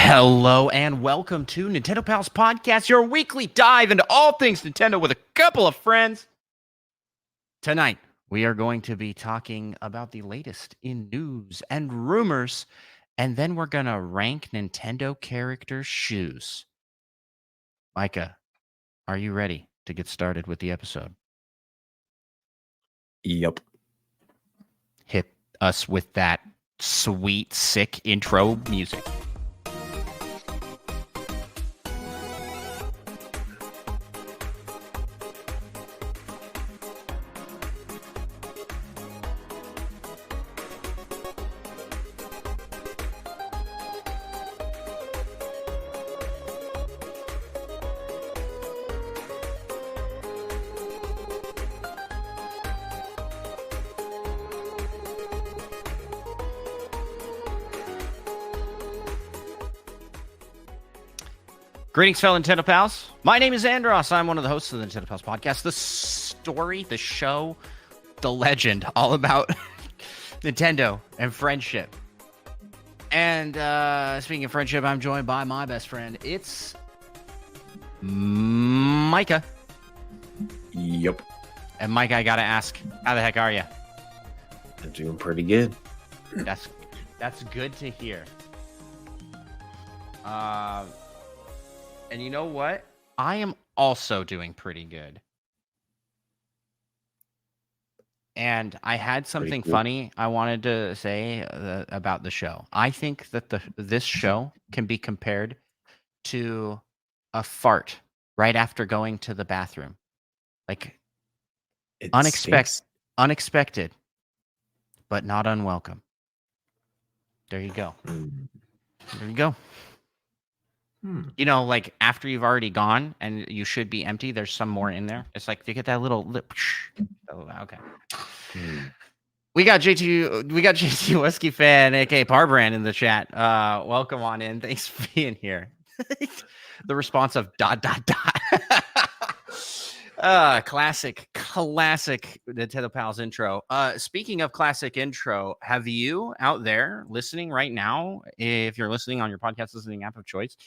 Hello and welcome to Nintendo Pals Podcast, your weekly dive into all things Nintendo with a couple of friends. Tonight, we are going to be talking about the latest in news and rumors, and then we're going to rank Nintendo characters' shoes. Micah, are you ready to get started with the episode? Yep. Hit us with that sweet, sick intro music. Greetings, fellow Nintendo Pals. My name is Andros. I'm one of the hosts of the Nintendo Pals Podcast. The story, the show, the legend, all about Nintendo and friendship. And speaking of friendship, I'm joined by my best friend. It's Micah. Yep. And Micah, I gotta ask, how the heck are you? I'm doing pretty good. That's good to hear. And you know what? I am also doing pretty good. And I had something funny I wanted to say about the show. I think that this show can be compared to a fart right after going to the bathroom. Like, unexpected, but not unwelcome. There you go. There you go. You know, like after you've already gone and you should be empty, there's some more in there. It's like you get that little lip. Oh, okay. We got JT Whiskey Fan, aka Parbrand, in the chat. Welcome on in. Thanks for being here. The response of ... Classic Nintendo Pals intro. Speaking of classic intro, have you out there listening right now, if you're listening on your podcast listening app of choice,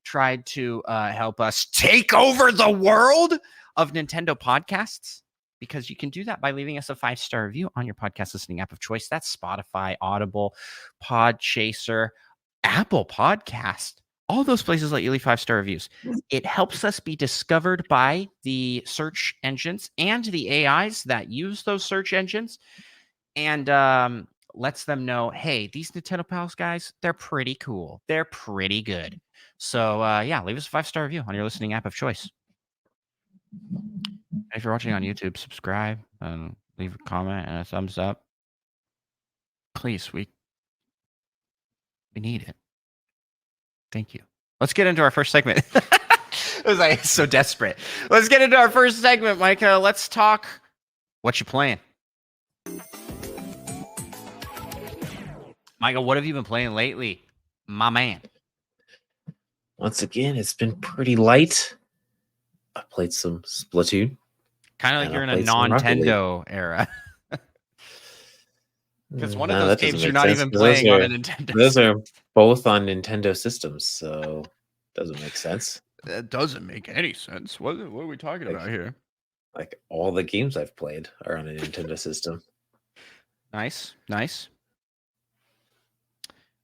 tried to help us take over the world of Nintendo podcasts? Because you can do that by leaving us a 5-star review on your podcast listening app of choice. That's Spotify, Audible, Podchaser, Apple Podcast. All those places let you leave 5-star reviews. It helps us be discovered by the search engines and the AIs that use those search engines, and lets them know, hey, these Nintendo Pals guys, they're pretty cool. They're pretty good. So, yeah, leave us a 5-star review on your listening app of choice. If you're watching on YouTube, subscribe and leave a comment and a thumbs up. Please, we need it. Thank you. Let's get into our first segment. It was like so desperate. Let's get into our first segment, Micah. Let's talk what you playing. Michael, what have you been playing lately, my man? Once again, it's been pretty light. I played some Splatoon. Kind of like you're in a non-Nintendo era. Because one of those games you're not even playing on a Nintendo. Those are both on Nintendo systems, so it doesn't make sense. That doesn't make any sense. What are we talking about here? Like all the games I've played are on a Nintendo system. Nice.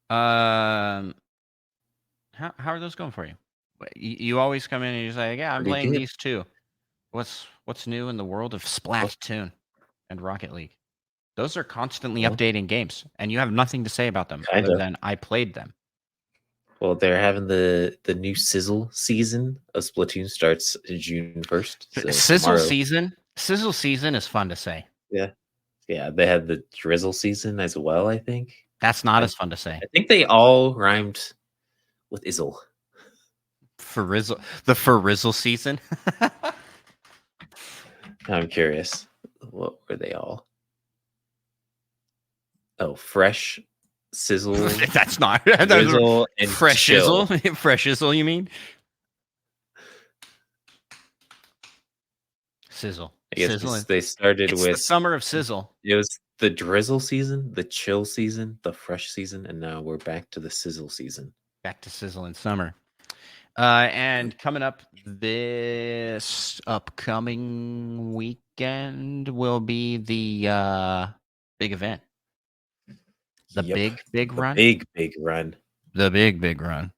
How are those going for you? You always come in and you're like, yeah, I'm playing these two. What's new in the world of Splatoon and Rocket League? Those are constantly updating games, and you have nothing to say about them other than I played them. Well, they're having the new Sizzle season of Splatoon starts June 1st. So Sizzle season is fun to say. Yeah. They had the Drizzle season as well, I think. That's not as fun to say. I think they all rhymed with Izzle. The Furizzle season. I'm curious. What were they all? Oh, Fresh, Sizzle. That's not Drizzle and Fresh Chill. Izzle. Fresh Izzle, you mean? Sizzle. I guess they started with the summer of Sizzle. It was the Drizzle season, the Chill season, the Fresh season, and now we're back to the Sizzle season. Back to sizzling summer. And coming up this upcoming weekend will be the big event. The Yep. big The run. big run, The big run.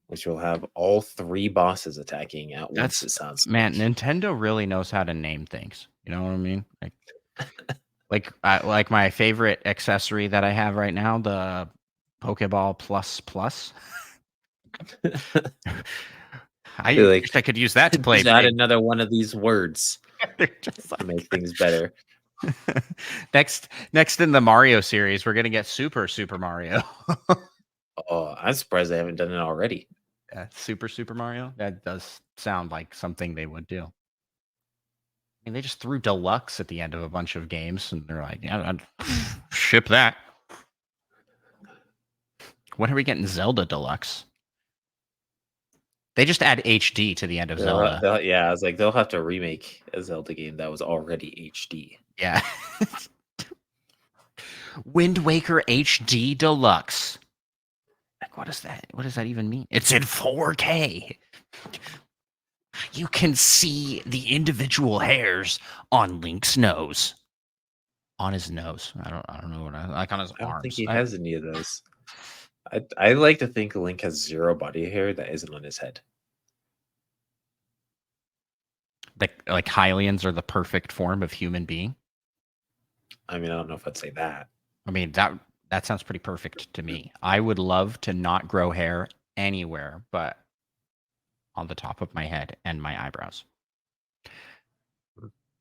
which will have all 3 bosses attacking at once. That's It sounds man, like. Nintendo really knows how to name things. You know what I mean? Like my favorite accessory that I have right now, the Pokeball Plus Plus. I They're wish like, I could use that to play just add big. another one of these words They're just to like make things better. next in the Mario series, we're gonna get Super Mario. Oh, I'm surprised they haven't done it already. Yeah, Super Mario. That does sound like something they would do. I mean, they just threw deluxe at the end of a bunch of games, and they're like, "Yeah, I'd ship that." When are we getting Zelda deluxe? They just add HD to the end of Zelda. Yeah, I was like, they'll have to remake a Zelda game that was already HD. Yeah. Wind Waker HD Deluxe. Like, what is that? What does that even mean? It's in 4K. You can see the individual hairs on Link's nose. On his nose. I don't know what like on his I don't think arms. he has any of those. I like to think Link has 0 body hair that isn't on his head. Like Hylians are the perfect form of human being. I mean, I don't know if I'd say that. I mean, that sounds pretty perfect to me. I would love to not grow hair anywhere but on the top of my head and my eyebrows.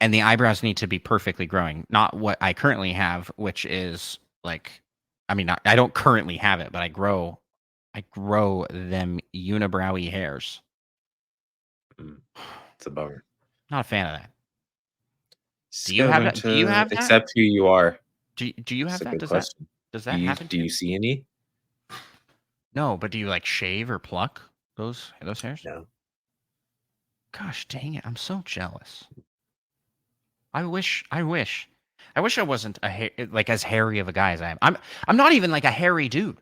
And the eyebrows need to be perfectly growing, not what I currently have, which is like, I mean, I don't currently have it, but I grow them unibrowy hairs. It's a bummer. Not a fan of that. Just Do you gotta have learn that? Do you to have that? accept who you are. Do you have That's a that? good Does question. that happen to Do you? you see any? No, but do you like shave or pluck those hairs? No. Gosh dang it! I'm so jealous. I wish I wasn't like as hairy of a guy as I am. I'm not even like a hairy dude.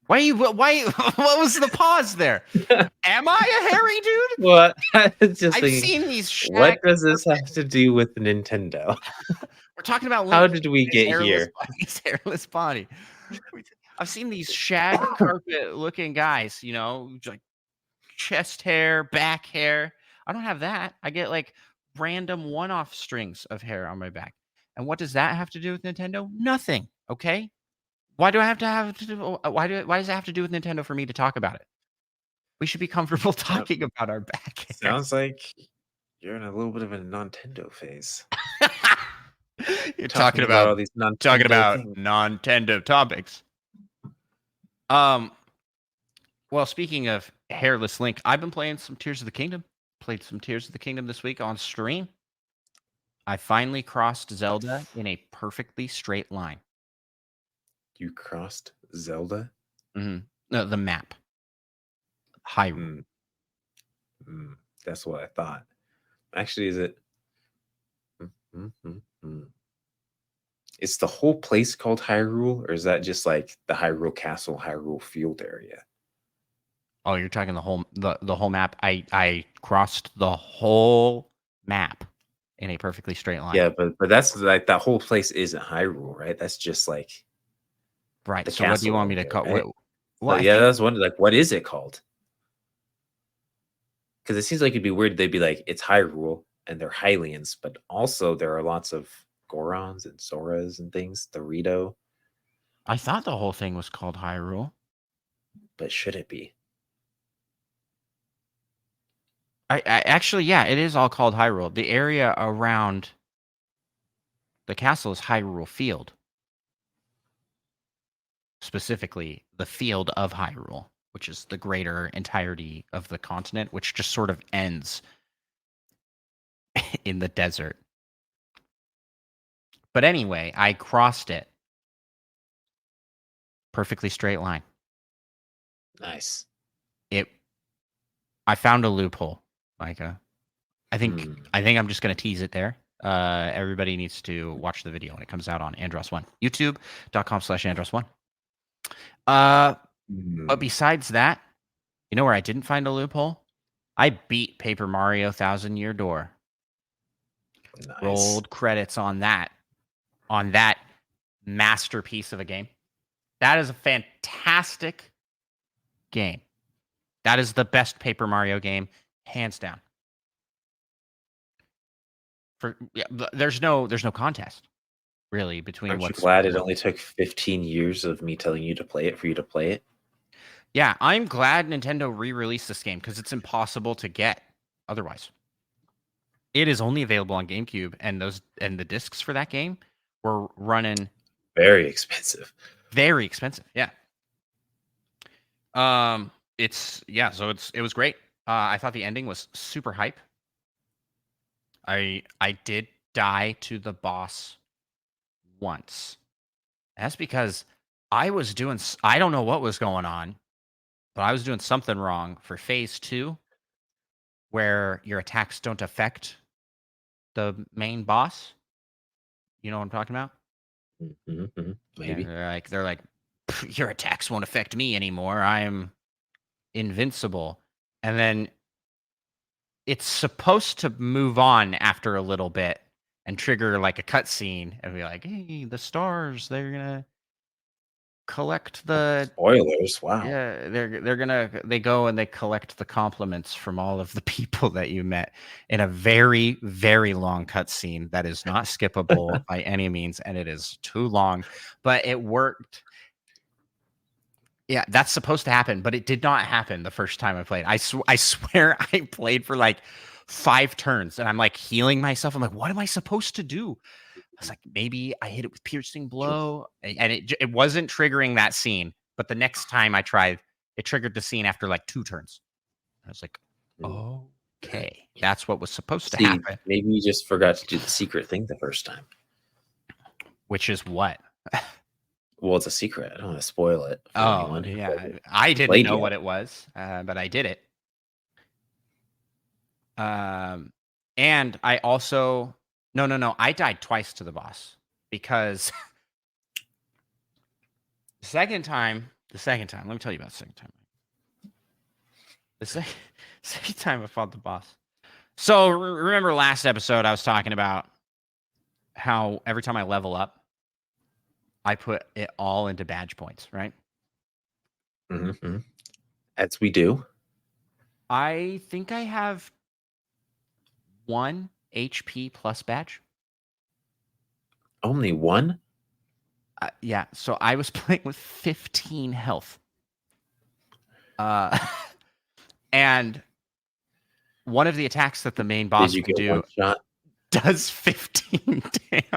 Why what was the pause there? Am I a hairy dude? What? I was just I've thinking, seen these what shag does this have to do with Nintendo? We're talking about How Link, did we get here? his hairless body. I've seen these shag carpet looking guys, you know, like chest hair, back hair. I don't have that. I get like random one-off strings of hair on my back. And what does that have to do with Nintendo? Nothing. Okay. Why do I have to do? Why does it have to do with Nintendo for me to talk about it? We should be comfortable talking about our back hair. Sounds like you're in a little bit of a Nintendo phase. You're Talking about all these Nintendo things. non-Tendo topics. Well, speaking of hairless Link, I've been playing some Tears of the Kingdom. Played some Tears of the Kingdom this week on stream. I finally crossed Zelda in a perfectly straight line. You crossed Zelda? Mm-hmm. No, the map. Hyrule. That's what I thought. Actually, is it? Is the whole place called Hyrule, or is that just like the Hyrule Castle, Hyrule Field area? Oh, you're talking the whole map. I crossed the whole map in a perfectly straight line. Yeah, but that's like that whole place isn't Hyrule, right? That's just like right. the So what do you castle want me to area, call? right? Well, Yeah, that's one. Like, what is it called? Because it seems like it'd be weird. They'd be like, it's Hyrule, and they're Hylians, but also there are lots of Gorons and Zoras and things. The Rito, I thought the whole thing was called Hyrule. but should it be? I actually, yeah, it is all called Hyrule. The area around the castle is Hyrule Field. Specifically, the field of Hyrule, which is the greater entirety of the continent, which just sort of ends in the desert. But anyway, I crossed it. Perfectly straight line. Nice. I found a loophole, Micah. I think I'm just gonna tease it there. Everybody needs to watch the video when it comes out on Andros1. YouTube.com/Andros1. But besides that, you know where I didn't find a loophole? I beat Paper Mario Thousand Year Door. Nice. Rolled credits on that masterpiece of a game. That is a fantastic game. That is the best Paper Mario game, hands down. There's no contest really between. Aren't you glad it only took 15 years of me telling you to play it for you to play it? Yeah, I'm glad Nintendo re-released this game because it's impossible to get otherwise. It is only available on GameCube, and the discs for that game were running very expensive. Very expensive, yeah. So it was great. I thought the ending was super hype. I did die to the boss once. That's because I don't know what was going on, but I was doing something wrong for phase 2, where your attacks don't affect the main boss. You know what I'm talking about? Mm-hmm. Maybe. Yeah, they're like, your attacks won't affect me anymore. I'm invincible. And then it's supposed to move on after a little bit and trigger like a cutscene and be like, hey, the stars, they're gonna collect the spoilers. Wow. Yeah, they go and they collect the compliments from all of the people that you met in a very, very long cutscene that is not skippable by any means, and it is too long, but it worked. Yeah, that's supposed to happen, but it did not happen the first time I played. I swear I played for like 5 turns, and I'm like healing myself. I'm like, what am I supposed to do? I was like, maybe I hit it with piercing blow, and it wasn't triggering that scene. But the next time I tried, it triggered the scene after like 2 turns. I was like, okay, that's what was supposed to happen. Maybe you just forgot to do the secret thing the first time. Which is what? Well, it's a secret. I don't want to spoil it. Oh, yeah. I didn't know what it was, but I did it. And I also... No. I died twice to the boss because the second time, let me tell you about the second time. The second time I fought the boss. So remember last episode I was talking about how every time I level up, I put it all into badge points, right? Mm-hmm. As we do. I think I have 1 HP plus badge. Only 1? Yeah, so I was playing with 15 health. And one of the attacks that the main boss can do one shot? Does 15 damage.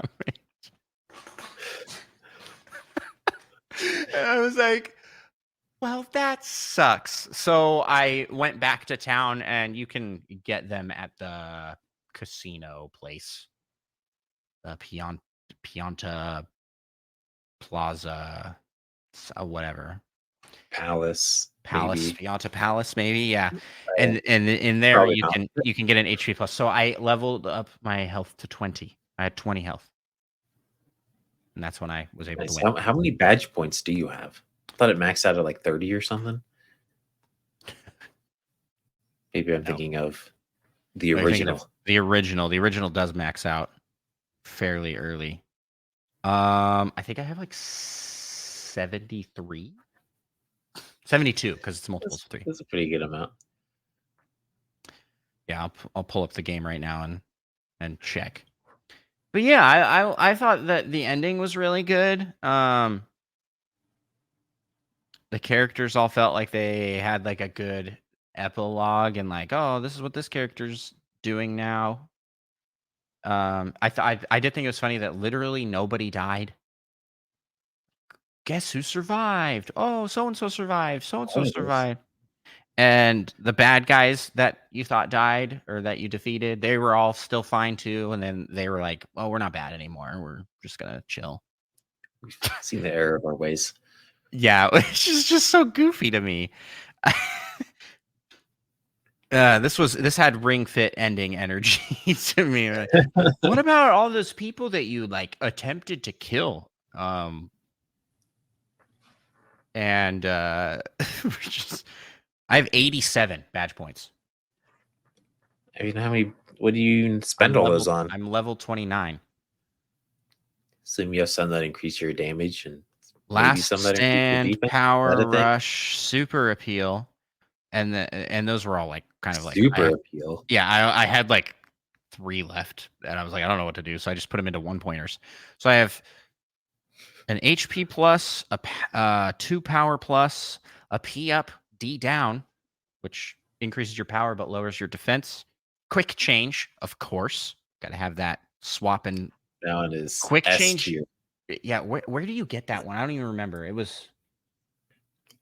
And I was like, well, that sucks. So I went back to town, and you can get them at the casino place. The Pianta Plaza, whatever. Palace, Pianta Palace, maybe, yeah. And in there you can get an HP plus. So I leveled up my health to 20. I had 20 health, and that's when I was able to win. How many badge points do you have? I thought it maxed out at like 30 or something. Maybe I'm thinking of the original. The original does max out fairly early. I think I have like 73. 72 because it's multiples of 3. That's a pretty good amount. Yeah, I'll pull up the game right now and check. But yeah, I thought that the ending was really good. The characters all felt like they had like a good epilogue and like, oh, this is what this character's doing now. I did think it was funny that literally nobody died. Guess who survived? Oh, so-and-so survived. So-and-so survived. And the bad guys that you thought died or that you defeated, they were all still fine too. And then they were like, oh, we're not bad anymore. We're just going to chill. We've seen the error of our ways. Yeah, it's just so goofy to me. This had Ring Fit ending energy to me. Like, what about all those people that you like attempted to kill? And just, I have 87 badge points. I mean, how many? What do you even spend all those on? I'm level 29. Assume you have some that increase your damage and maybe Last some that increase your Stand, defense. Is that Power a thing? Rush, Super Appeal, and those were all like kind of like Super appeal. yeah, I had like 3 left, and I was like, I don't know what to do, so I just put them into 1-pointers. So I have an HP plus, 2 power plus, a P up, D down, which increases your power but lowers your defense. Quick change, of course. Got to have that swapping. Now it is Quick S change. tier. Yeah, where do you get that one? I don't even remember. It was.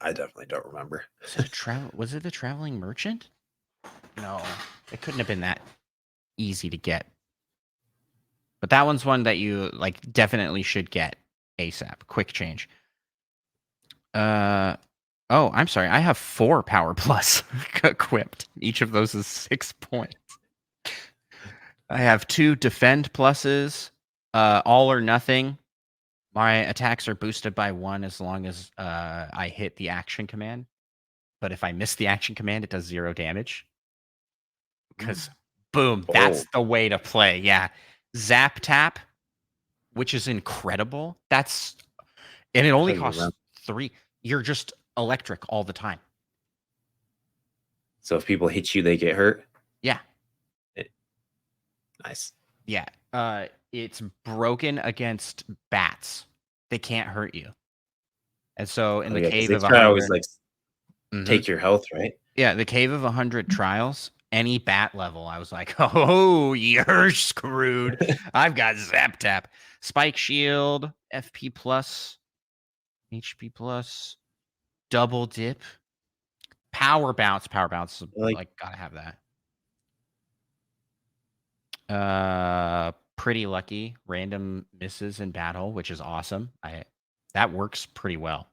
I definitely don't remember. Was it the traveling merchant? No, it couldn't have been that easy to get. But that one's one that you like definitely should get ASAP. Quick change. Oh, I'm sorry. I have 4 power plus equipped. Each of those is 6 points. I have 2 defend pluses, all or nothing. My attacks are boosted by 1 as long as I hit the action command. But if I miss the action command, it does 0 damage. Because boom, that's the way to play. Yeah. Zap tap, which is incredible. And it only costs 3. You're just electric all the time. So if people hit you, they get hurt? Yeah. Nice. Yeah. It's broken against bats. They can't hurt you. And so in the cave of 100, always like take your health, right? Yeah, the cave of 100 trials, any bat level, I was like, oh, you're screwed. I've got Zap Tap, Spike Shield, FP plus, HP plus, Double Dip, Power Bounce. Power Bounce, like gotta have that. Pretty lucky, random misses in battle, which is awesome. That works pretty well.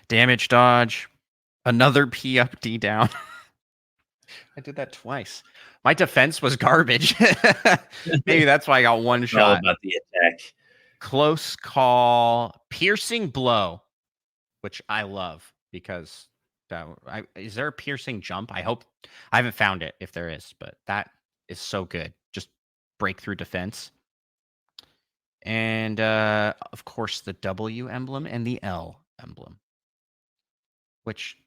Damage dodge, another P up, D down. I did that twice. My defense was garbage. Maybe that's why I got 1 shot. All about the attack. Close call, piercing blow, which I love because is there a piercing jump? I hope I haven't found it if there is, but that is so good. Just breakthrough defense. And of course the W emblem and the L emblem. Which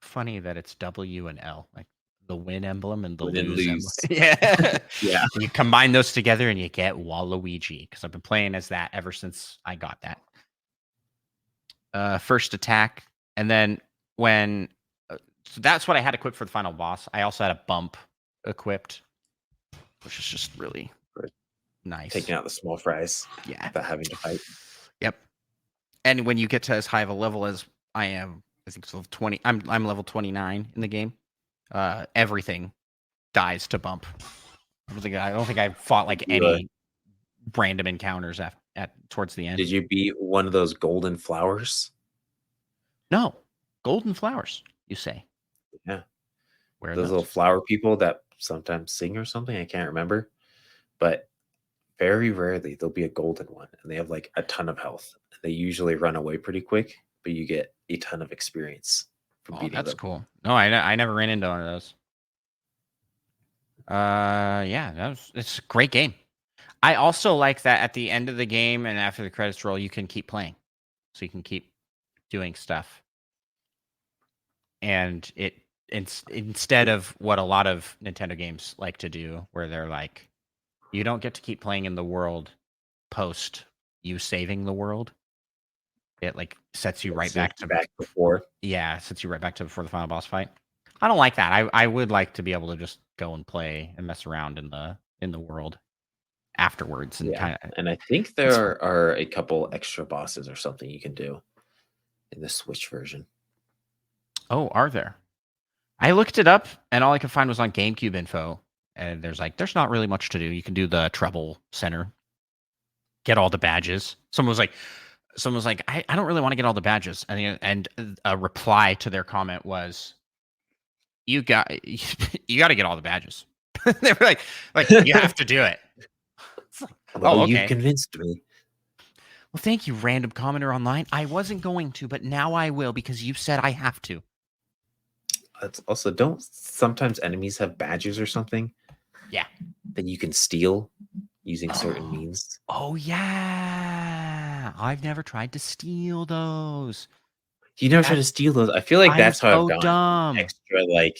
funny that it's W and L, like the win emblem and the lose emblem. Yeah. Yeah. You combine those together and you get Waluigi, because I've been playing as that ever since I got that. First attack, and then when so that's what I had equipped for the final boss. I also had a bump equipped, which is just really nice. Taking out the small fries. Yeah. Without having to fight. Yep. And when you get to as high of a level as I am, I think it's level 20. I'm level 29 in the game. Everything dies to bump. I don't think I fought like any random encounters at towards the end. Did you beat one of those golden flowers? No, golden flowers. You say? Yeah. Where those little flower people that sometimes sing or something? I can't remember, but very rarely there'll be a golden one, and they have like a ton of health. They usually run away pretty quick, but you get a ton of experience from beating them. That's cool. No, I never ran into one of those. Yeah, it's a great game. I also like that at the end of the game and after the credits roll, you can keep playing, so you can keep doing stuff. And instead of what a lot of Nintendo games like to do, where they're like, you don't get to keep playing in the world post you saving the world. It like sets you right back to before. Yeah, sets you right back to before the final boss fight. I don't like that. I would like to be able to just go and play and mess around in the world afterwards. And and I think there are a couple extra bosses or something you can do in the Switch version. Oh, are there? I looked it up and all I could find was on GameCube info. And there's not really much to do. You can do the Trouble Center, get all the badges. Someone was like, I don't really want to get all the badges. And a reply to their comment was, you got to get all the badges. They were like you have to do it. Well, you've Okay. convinced me. Well, thank you, random commenter online. I wasn't going to, but now I will because you said I have to. That's also, don't sometimes enemies have badges or something? Yeah. That you can steal using certain means. Oh yeah. I've never tried to steal those. You never try to steal those. I feel like I'm that's how I've so gotten dumb. extra like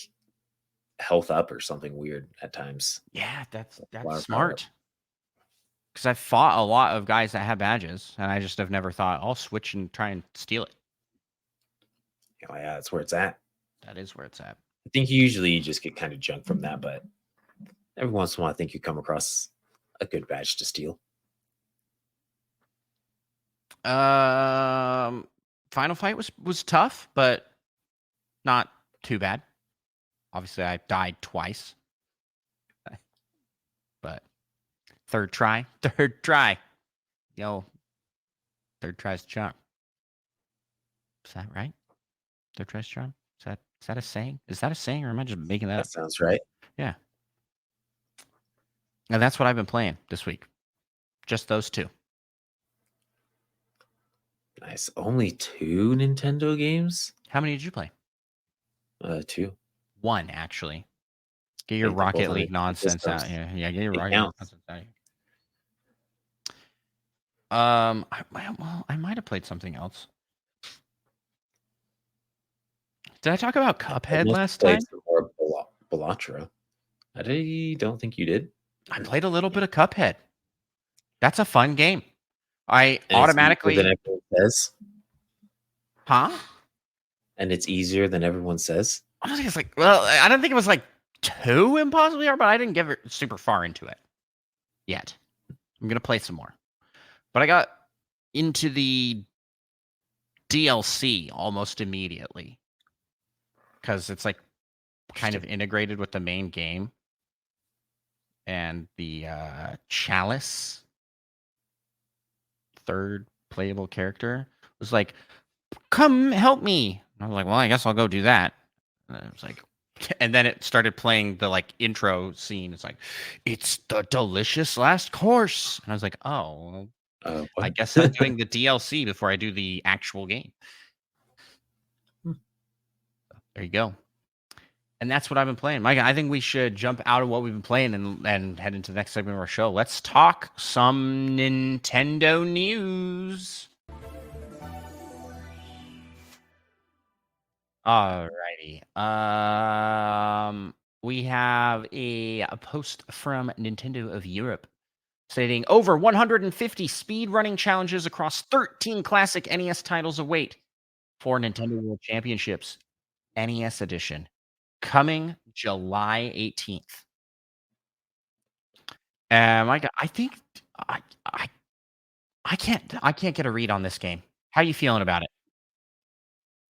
health up or something weird at times. Yeah, that's Flower power up. smart. Because I've fought a lot of guys that have badges, and I just have never thought I'll switch and try and steal it. Oh, yeah, that's where it's at. That is where it's at. I think usually you just get kind of junk from that, but every once in a while, I think you come across a good badge to steal. Final fight was tough, but not too bad. Obviously, I died twice, but third try. Yo, third try's the charm. Is that right? Third try's the charm. Is that a saying? Is that a saying, or am I just making that up? That sounds right. Yeah. And that's what I've been playing this week. Just those two. Nice. Only 2 Nintendo games? How many did you play? 2. One, actually. Get your Like, they're both Rocket on League the nonsense out systems. here. Yeah, get your It Rocket League counts. nonsense out here. I might have played something else. Did I talk about I Cuphead must last have played time? some more Balatro. I don't think you did. I played a little bit of Cuphead. That's a fun game. I And it's easier automatically, than everyone says. huh? And it's easier than everyone says. I don't think it's like, well, I don't think it was like too impossibly hard, but I didn't get super far into it yet. I'm gonna play some more, but I got into the DLC almost immediately because it's like kind of integrated with the main game, and the Chalice, third playable character, was like, come help me. And I was like, well, I guess I'll go do that. And I was like, and then it started playing the like intro scene. It's like, it's the delicious last course. And I was like, oh, I What? guess I'm doing the DLC before I do the actual game. There you go. And that's what I've been playing. Mike, I think we should jump out of what we've been playing and head into the next segment of our show. Let's talk some Nintendo news. Alrighty. We have a post from Nintendo of Europe stating over 150 speed running challenges across 13 classic NES titles await for Nintendo World Championships NES Edition, coming July 18th. I think I can't get a read on this game. How are you feeling about it?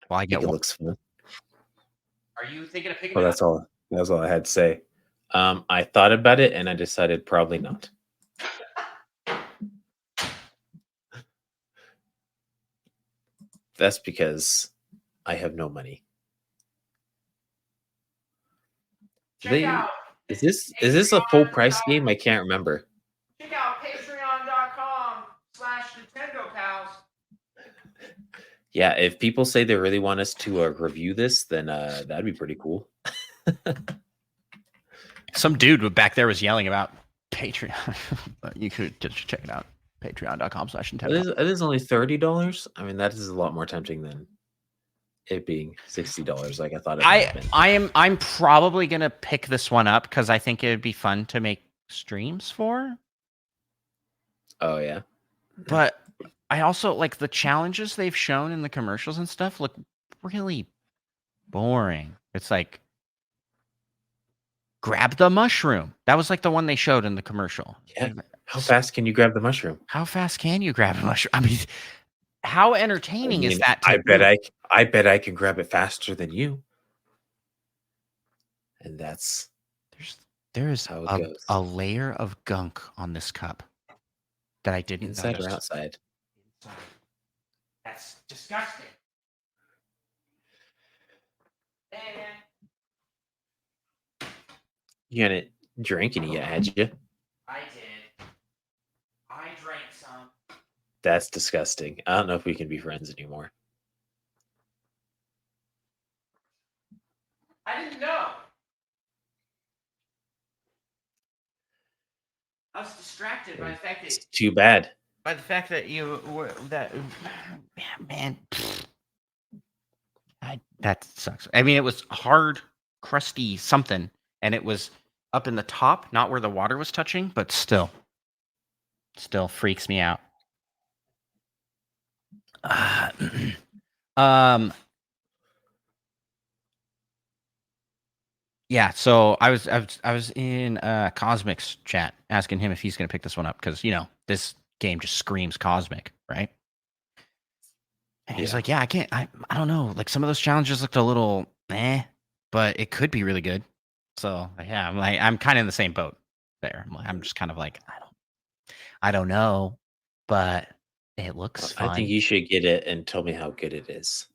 Well, I think it looks fun. Are you thinking of picking Well, it that's all. That's all I had to say. I thought about it and I decided probably not. That's because I have no money. Is this a full price game? I can't remember. Check out patreon.com/NintendoPals. Yeah, if people say they really want us to review this, then that'd be pretty cool. Some dude back there was yelling about Patreon. But you could just check it out. Patreon.com/Nintendo. It is only $30. I mean, that is a lot more tempting than it being $60 like I thought it might have been. I'm probably gonna pick this one up because I think it would be fun to make streams for. Oh yeah. But I also like the challenges they've shown in the commercials and stuff look really boring. It's like grab the mushroom. That was like the one they showed in the commercial. Yeah. How fast can you grab the mushroom? How fast can you grab a mushroom? I mean, how entertaining is that? I bet I can grab it faster than you. And that's there's how it goes. a layer of gunk on this cup that I didn't Inside notice. or outside? That's disgusting. And You hadn't drank any yet, had you? I did. I drank some. That's disgusting. I don't know if we can be friends anymore. I didn't know. I was distracted by the fact that It's too bad. you were that. Man, that sucks. I mean, it was hard, crusty something, and it was up in the top, not where the water was touching, but still freaks me out. Yeah, so I was in Cosmic's chat asking him if he's going to pick this one up because this game just screams Cosmic, right? And he's like, "Yeah, I can't. I don't know. Like some of those challenges looked a little but it could be really good." So yeah, I'm kind of in the same boat there. I'm just kind of like I don't know, but it looks fun. I think you should get it and tell me how good it is.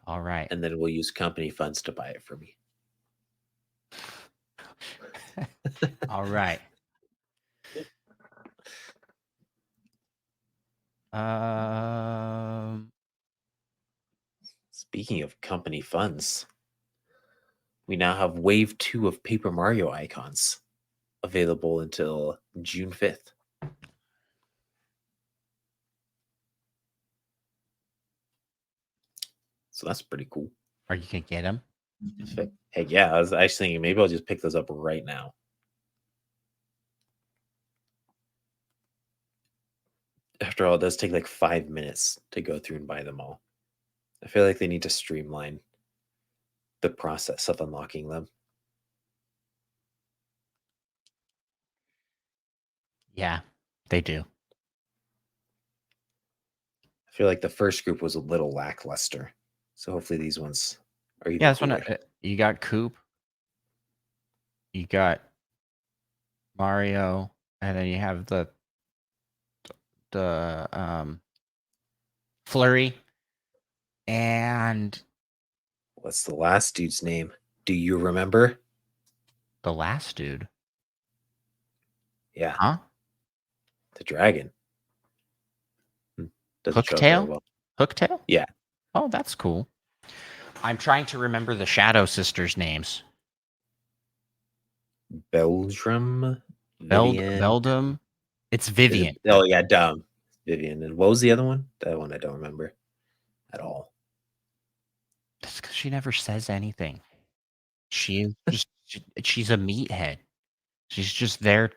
All right, and then we'll use company funds to buy it for me. All right. Speaking of company funds, we now have Wave 2 of Paper Mario icons available until June 5th. So that's pretty cool. Are you going to get them? Heck yeah. I was actually thinking maybe I'll just pick those up right now. After all, it does take like 5 minutes to go through and buy them all. I feel like they need to streamline the process of unlocking them. Yeah, they do. I feel like the first group was a little lackluster. So hopefully these ones are even Yeah, this cooler. one, you got Coop, you got Mario, and then you have the Flurry, and what's the last dude's name? Do you remember? The last dude? Yeah. Huh? The dragon. Doesn't show up very well. Hooktail? Yeah. Oh, that's cool. I'm trying to remember the Shadow Sisters' names. Beldrum? Beldum? It's Vivian. Oh, yeah, dumb. Vivian. And what was the other one? That one I don't remember at all. That's because she never says anything. She's a meathead. She's just there.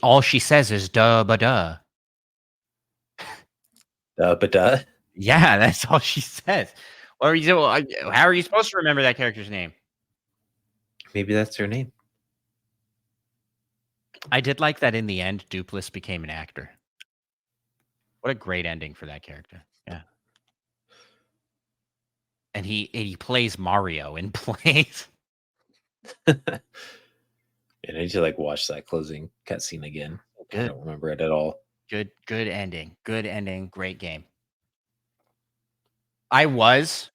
All she says is duh ba duh. But duh. Yeah, that's all she says. How are you supposed to remember that character's name? Maybe that's her name. I did like that in the end, Dupless became an actor. What a great ending for that character. Yeah. And he plays Mario in plays. And I need to watch that closing cutscene again. Good. I don't remember it at all. Good ending. Good ending. Great game. I got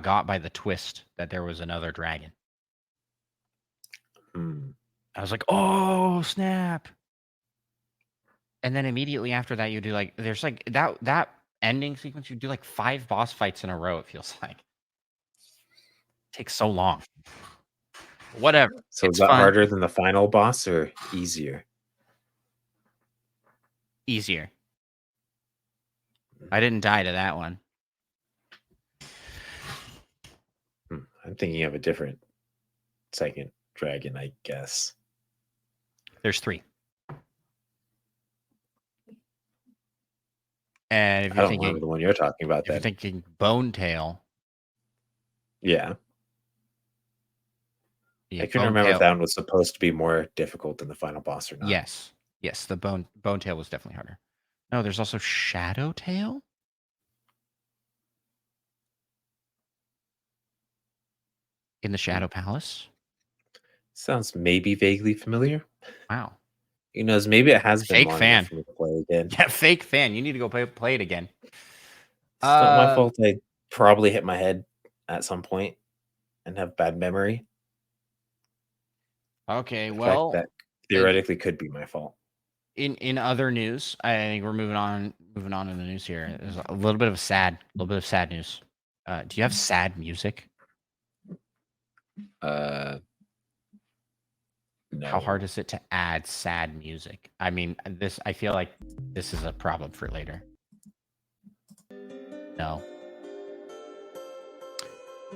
got by the twist that there was another dragon. I was like, oh snap. And then immediately after that, you do there's that ending sequence, you do 5 boss fights in a row, it feels like. It takes so long. Whatever. So is that harder than the final boss or easier? Easier. I didn't die to that one. I'm thinking of a different second dragon, I guess. There's 3. And if I don't remember the one you're talking about. If you're thinking Bone Tail. Yeah. I can remember if that one was supposed to be more difficult than the final boss or not. Yes. Yes, the Bone Tail was definitely harder. No, there's also Shadow Tail. In the Shadow Palace. Sounds maybe vaguely familiar. Wow. Who knows? Maybe it has been fake long fan for me to play again. Yeah, fake fan. You need to go play it again. It's not my fault. I probably hit my head at some point and have bad memory. Okay, In fact, well, that theoretically could be my fault. in other news, I think we're moving on in the news here. There's a little bit of sad news. Do you have sad music? No. How hard is it to add sad music? I mean, I feel like this is a problem for later. No.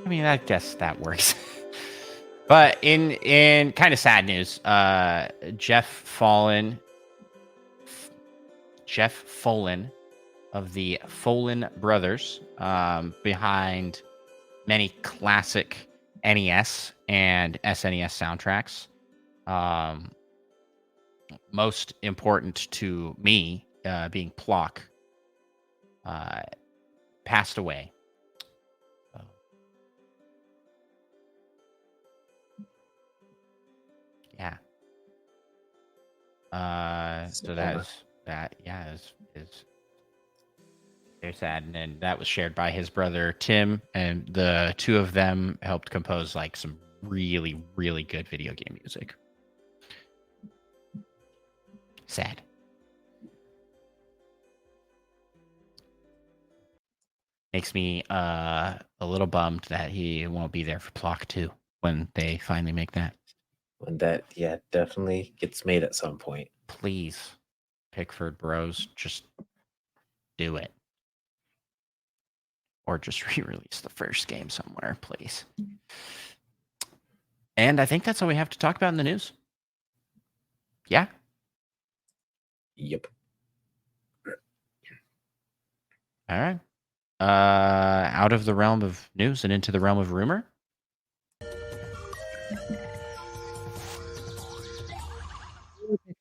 I mean, I guess that works. But in kind of sad news, Jeff Follin of the Follin brothers, behind many classic NES and SNES soundtracks. Most important to me, being Plock, passed away. Yeah. So that is very sad, and that was shared by his brother Tim, and the two of them helped compose like some really, really good video game music. Sad. Makes me a little bummed that he won't be there for Plock 2 when they finally make that. When that, definitely gets made at some point. Please, Pickford Bros, just do it. Or just re-release the first game somewhere, please. And I think that's all we have to talk about in the news. Yeah? Yep. All right. Out of the realm of news and into the realm of rumor.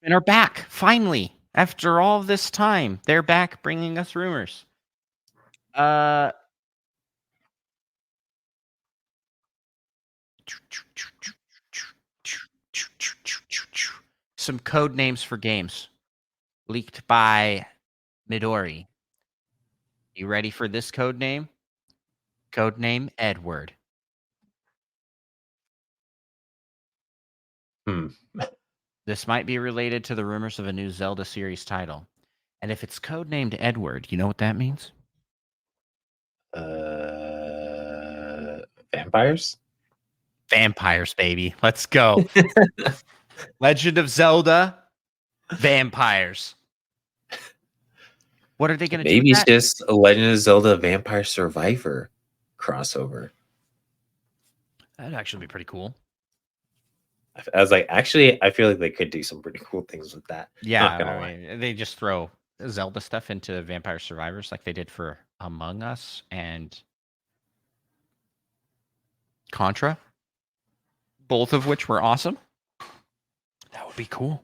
And are back, finally. After all this time, they're back bringing us rumors. Some code names for games leaked by Midori. You ready for this code name? Code name Edward. This might be related to the rumors of a new Zelda series title. And if it's codenamed Edward, you know what that means? Vampires? Vampires, baby. Let's go. Legend of Zelda, vampires. What are they going to do? Maybe it's just a Legend of Zelda Vampire Survivor crossover. That'd actually be pretty cool. I was like, actually, I feel like they could do some pretty cool things with that. Yeah, I mean, they just throw Zelda stuff into Vampire Survivors like they did for Among Us and Contra, both of which were awesome. That would be cool.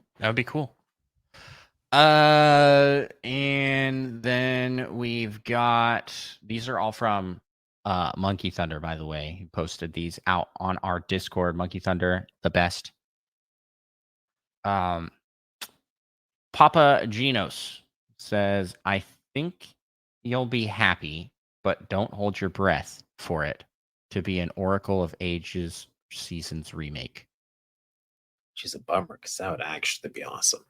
And then we've got, these are all from Monkey Thunder, by the way. He posted these out on our Discord. Monkey Thunder, the best. Papa Genos says, I think you'll be happy, but don't hold your breath for it to be an Oracle of Ages Seasons remake. Which is a bummer, because that would actually be awesome.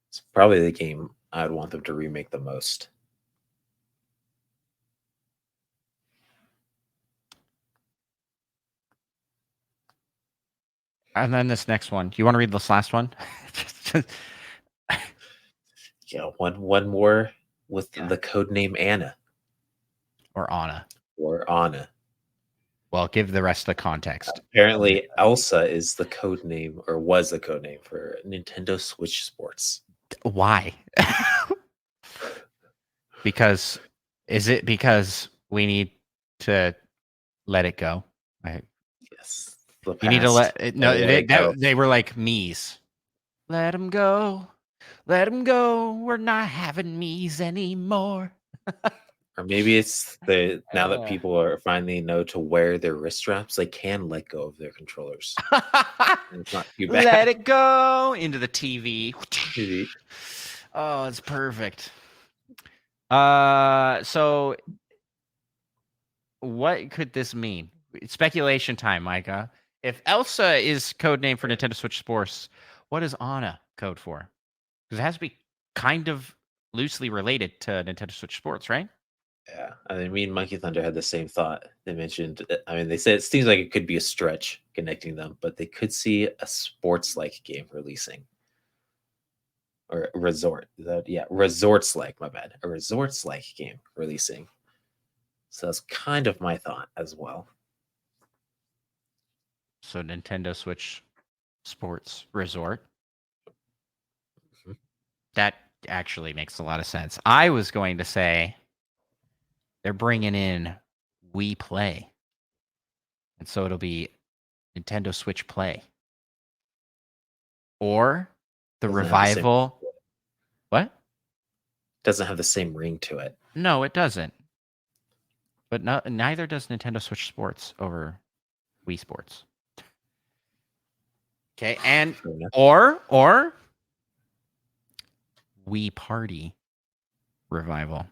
It's probably the game I'd want them to remake the most. And then this next one. Do you want to read this last one? Yeah, one more with the code name Anna. Or Anna. Well, give the rest of the context. Apparently, Elsa is the code name, or was the code name for Nintendo Switch Sports. Why? Is it because we need to let it go? Yes. You need to let it, no. They were like me's. Let them go. Let them go. We're not having me's anymore. Or maybe it's now that people are finally know to wear their wrist straps, they can let go of their controllers. It's not too bad. Let it go into the TV. Oh, it's perfect. So what could this mean? It's speculation time, Micah. If Elsa is code name for Nintendo Switch Sports, what is Anna code for? Because it has to be kind of loosely related to Nintendo Switch Sports, right? Yeah, I mean, me and Monkey Thunder had the same thought. They mentioned, I mean, they said it seems like it could be a stretch connecting them, but they could see a sports-like game releasing, or a resort. Yeah, resorts-like. My bad, a resorts-like game releasing. So that's kind of my thought as well. So Nintendo Switch Sports Resort. Mhm. That actually makes a lot of sense. I was going to say they're bringing in Wii Play. And so it'll be Nintendo Switch Play. Or the Doesn't have the same. revival. What? Doesn't have the same ring to it. No, it doesn't. But neither does Nintendo Switch Sports over Wii Sports. Okay, and or Wii Party revival,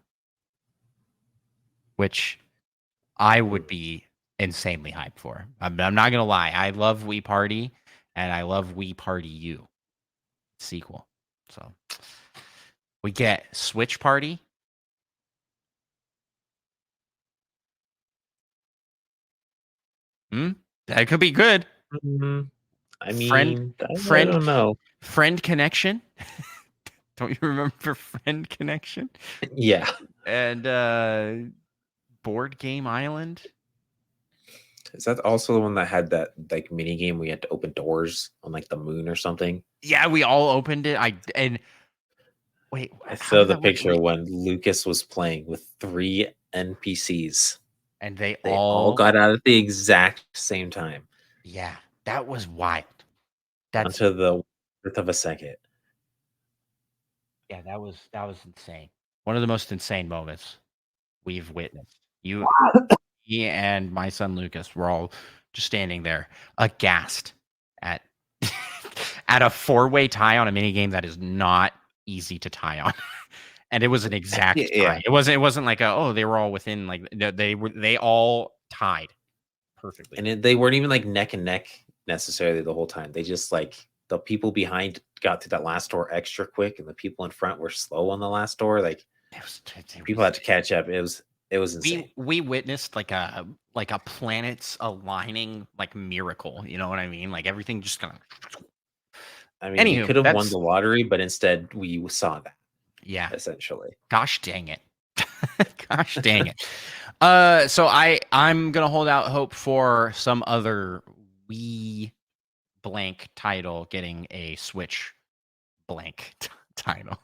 which I would be insanely hyped for. I'm not gonna lie. I love Wii Party, and I love Wii Party U sequel. So we get Switch Party. That could be good. I Friend, mean, I friend, don't know. friend connection. Don't you remember Friend Connection? Yeah. And Board Game Island. Is that also the one that had that like mini game where you had to open doors on like the moon or something? Yeah, we all opened it. Wait, I how saw did the that work? picture when Lucas was playing with 3 NPCs. And they They all all got out at the exact same time. Yeah, that was wild. That's Onto the width of a second. Yeah, that was insane. One of the most insane moments we've witnessed. Me and my son Lucas were all just standing there aghast at at a four-way tie on a mini game that is not easy to tie on. And it was an exact tie. Yeah. It wasn't like they were all within, like they all tied perfectly. And they weren't even like neck and neck necessarily the whole time. They just like the people behind got to that last door extra quick, and the people in front were slow on the last door. Like people had to catch up. It was insane. We witnessed like a planets aligning like miracle. You know what I mean? Like everything just kind of. I mean, we Anywho, could have won the lottery, but instead we saw that. Yeah. Essentially. Gosh dang it. Gosh dang it. So I'm gonna hold out hope for some other Wii blank title getting a Switch blank title.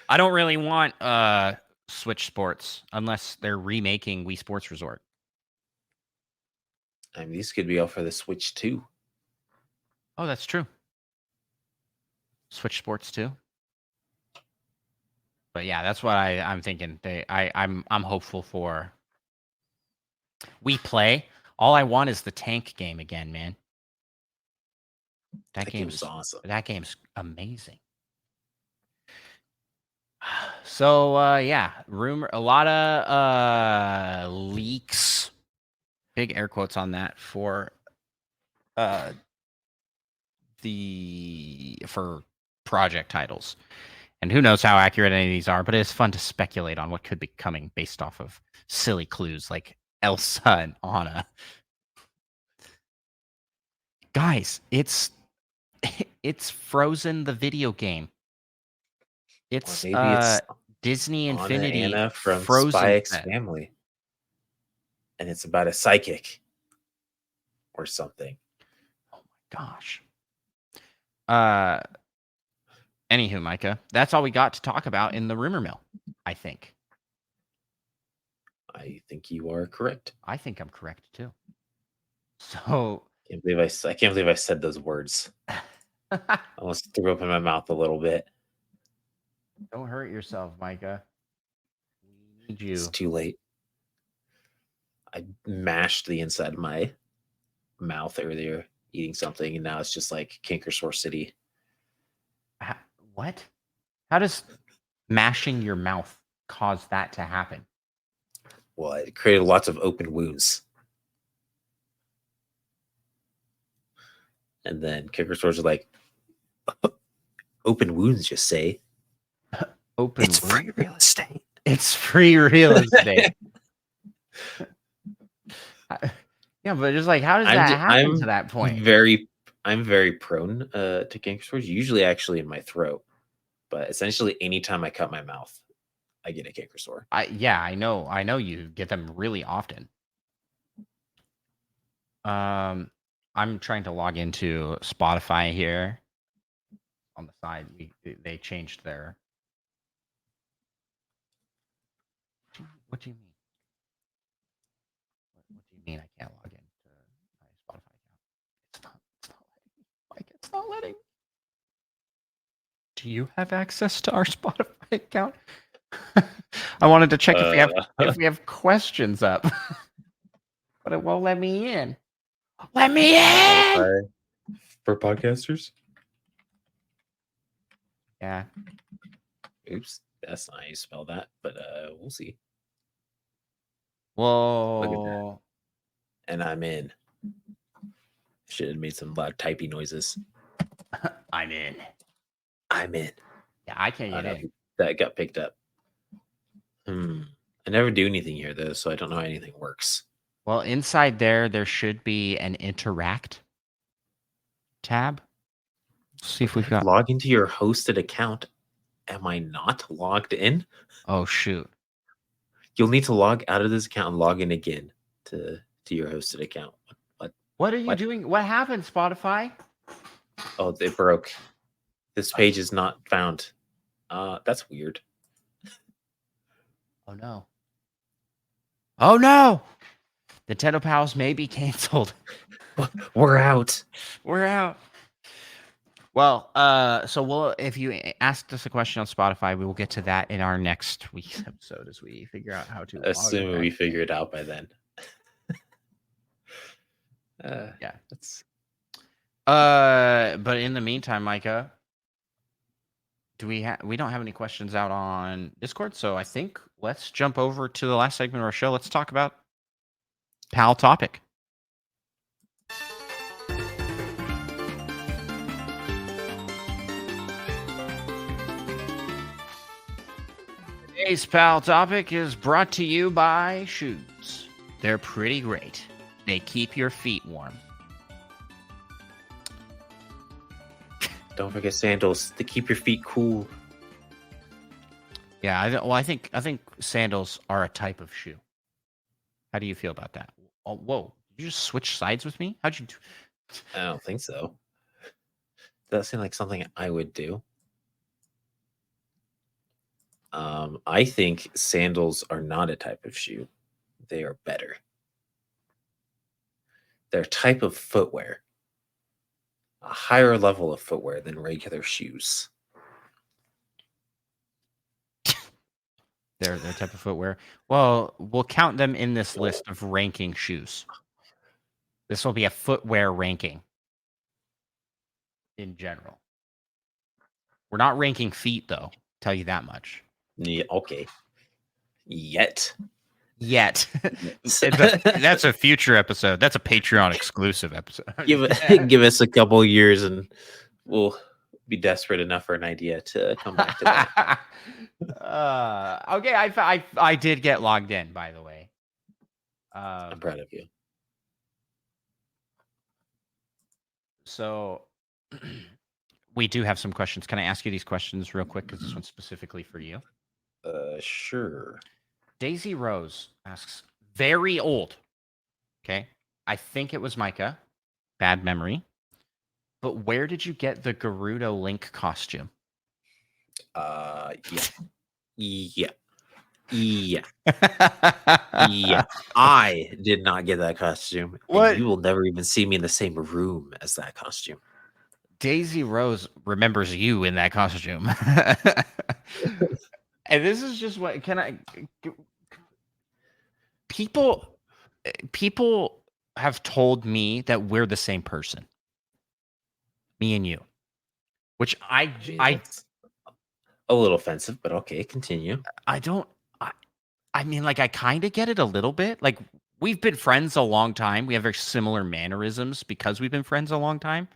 I don't really want Switch Sports unless they're remaking Wii Sports Resort. I mean, these could be all for the Switch too. Oh, that's true. Switch Sports too. But yeah, that's what I'm thinking. I'm hopeful for. We play. All I want is the tank game again, man. That game's awesome. That game's amazing. So yeah, a lot of leaks. Big air quotes on that for project titles. And who knows how accurate any of these are, but it's fun to speculate on what could be coming based off of silly clues like Elsa and Anna. Guys, it's Frozen the video game. It's Disney Infinity Anna from Frozen Spy X set. Family. And it's about a psychic or something. Oh my gosh. Anywho, Micah, that's all we got to talk about in the rumor mill, I think. I think you are correct. I think I'm correct too. So I can't believe I said those words. I almost threw up in my mouth a little bit. Don't hurt yourself, Micah. We need you. It's too late. I mashed the inside of my mouth earlier eating something, and now it's just like Kinkersore City. What? How does mashing your mouth cause that to happen? Well, it created lots of open wounds. And then kicker stores are like, open wounds just say Open it's wound? free real estate. It's free real estate. Yeah, but just like, how does that happen to that point? I'm very prone to canker sores, usually actually in my throat, but essentially anytime I cut my mouth, I get a canker sore. I know you get them really often. I'm trying to log into Spotify here. On the side, they changed their. What do you mean? What do you mean I can't log into my Spotify account? It's not letting me. Like, it's not letting. Do you have access to our Spotify account? I wanted to check if we have questions up, but it won't let me in. Let me in for podcasters. Yeah. Oops, that's not how you spell that, but we'll see. Whoa. Look at that. And I'm in. Should have made some loud typey noises. I'm in. Yeah, I can't get in. That got picked up. I never do anything here though, so I don't know how anything works. Well, inside there should be an interact tab. Let's see if we've got. Log into your hosted account. Am I not logged in? Oh shoot! You'll need to log out of this account and log in again to your hosted account. What are you doing? What happened, Spotify? Oh, it broke. This page is not found. That's weird. Oh no. Oh no! Nintendo Pals may be canceled. We're out. We're out. Well, so if you asked us a question on Spotify, we will get to that in our next week's episode as we figure out how to. Assuming we figure it out by then. Yeah. That's. But in the meantime, Micah, we don't have any questions out on Discord, so I think let's jump over to the last segment of our show. Let's talk about Pal Topic. Today's Pal Topic is brought to you by shoes. They're pretty great. They keep your feet warm. Don't forget sandals to keep your feet cool. Yeah, I think sandals are a type of shoe. How do you feel about that? Oh, whoa! Did you just switch sides with me? How'd you do? I don't think so. That seems like something I would do. I think sandals are not a type of shoe. They are better. They're a type of footwear. A higher level of footwear than regular shoes. Their type of footwear. Well, we'll count them in this list of ranking shoes. This will be a footwear ranking in general. We're not ranking feet, though. Tell you that much. Yeah, okay. Yet. That's a future episode. That's a Patreon exclusive episode. Give us a couple years and we'll be desperate enough for an idea to come back to that. Okay, I did get logged in, by the way. I'm proud of you. So we do have some questions. Can I ask you these questions real quick? Because this one's specifically for you. Sure. Daisy Rose asks, very old. Okay. I think it was Micah. Bad memory. But where did you get the Gerudo Link costume? Yeah. I did not get that costume. What? You will never even see me in the same room as that costume. Daisy Rose remembers you in that costume. And this is just what people have told me that we're the same person. Me and you. Which I a little offensive, but okay, continue. I mean, like, I kind of get it a little bit. Like, we've been friends a long time. We have very similar mannerisms because we've been friends a long time.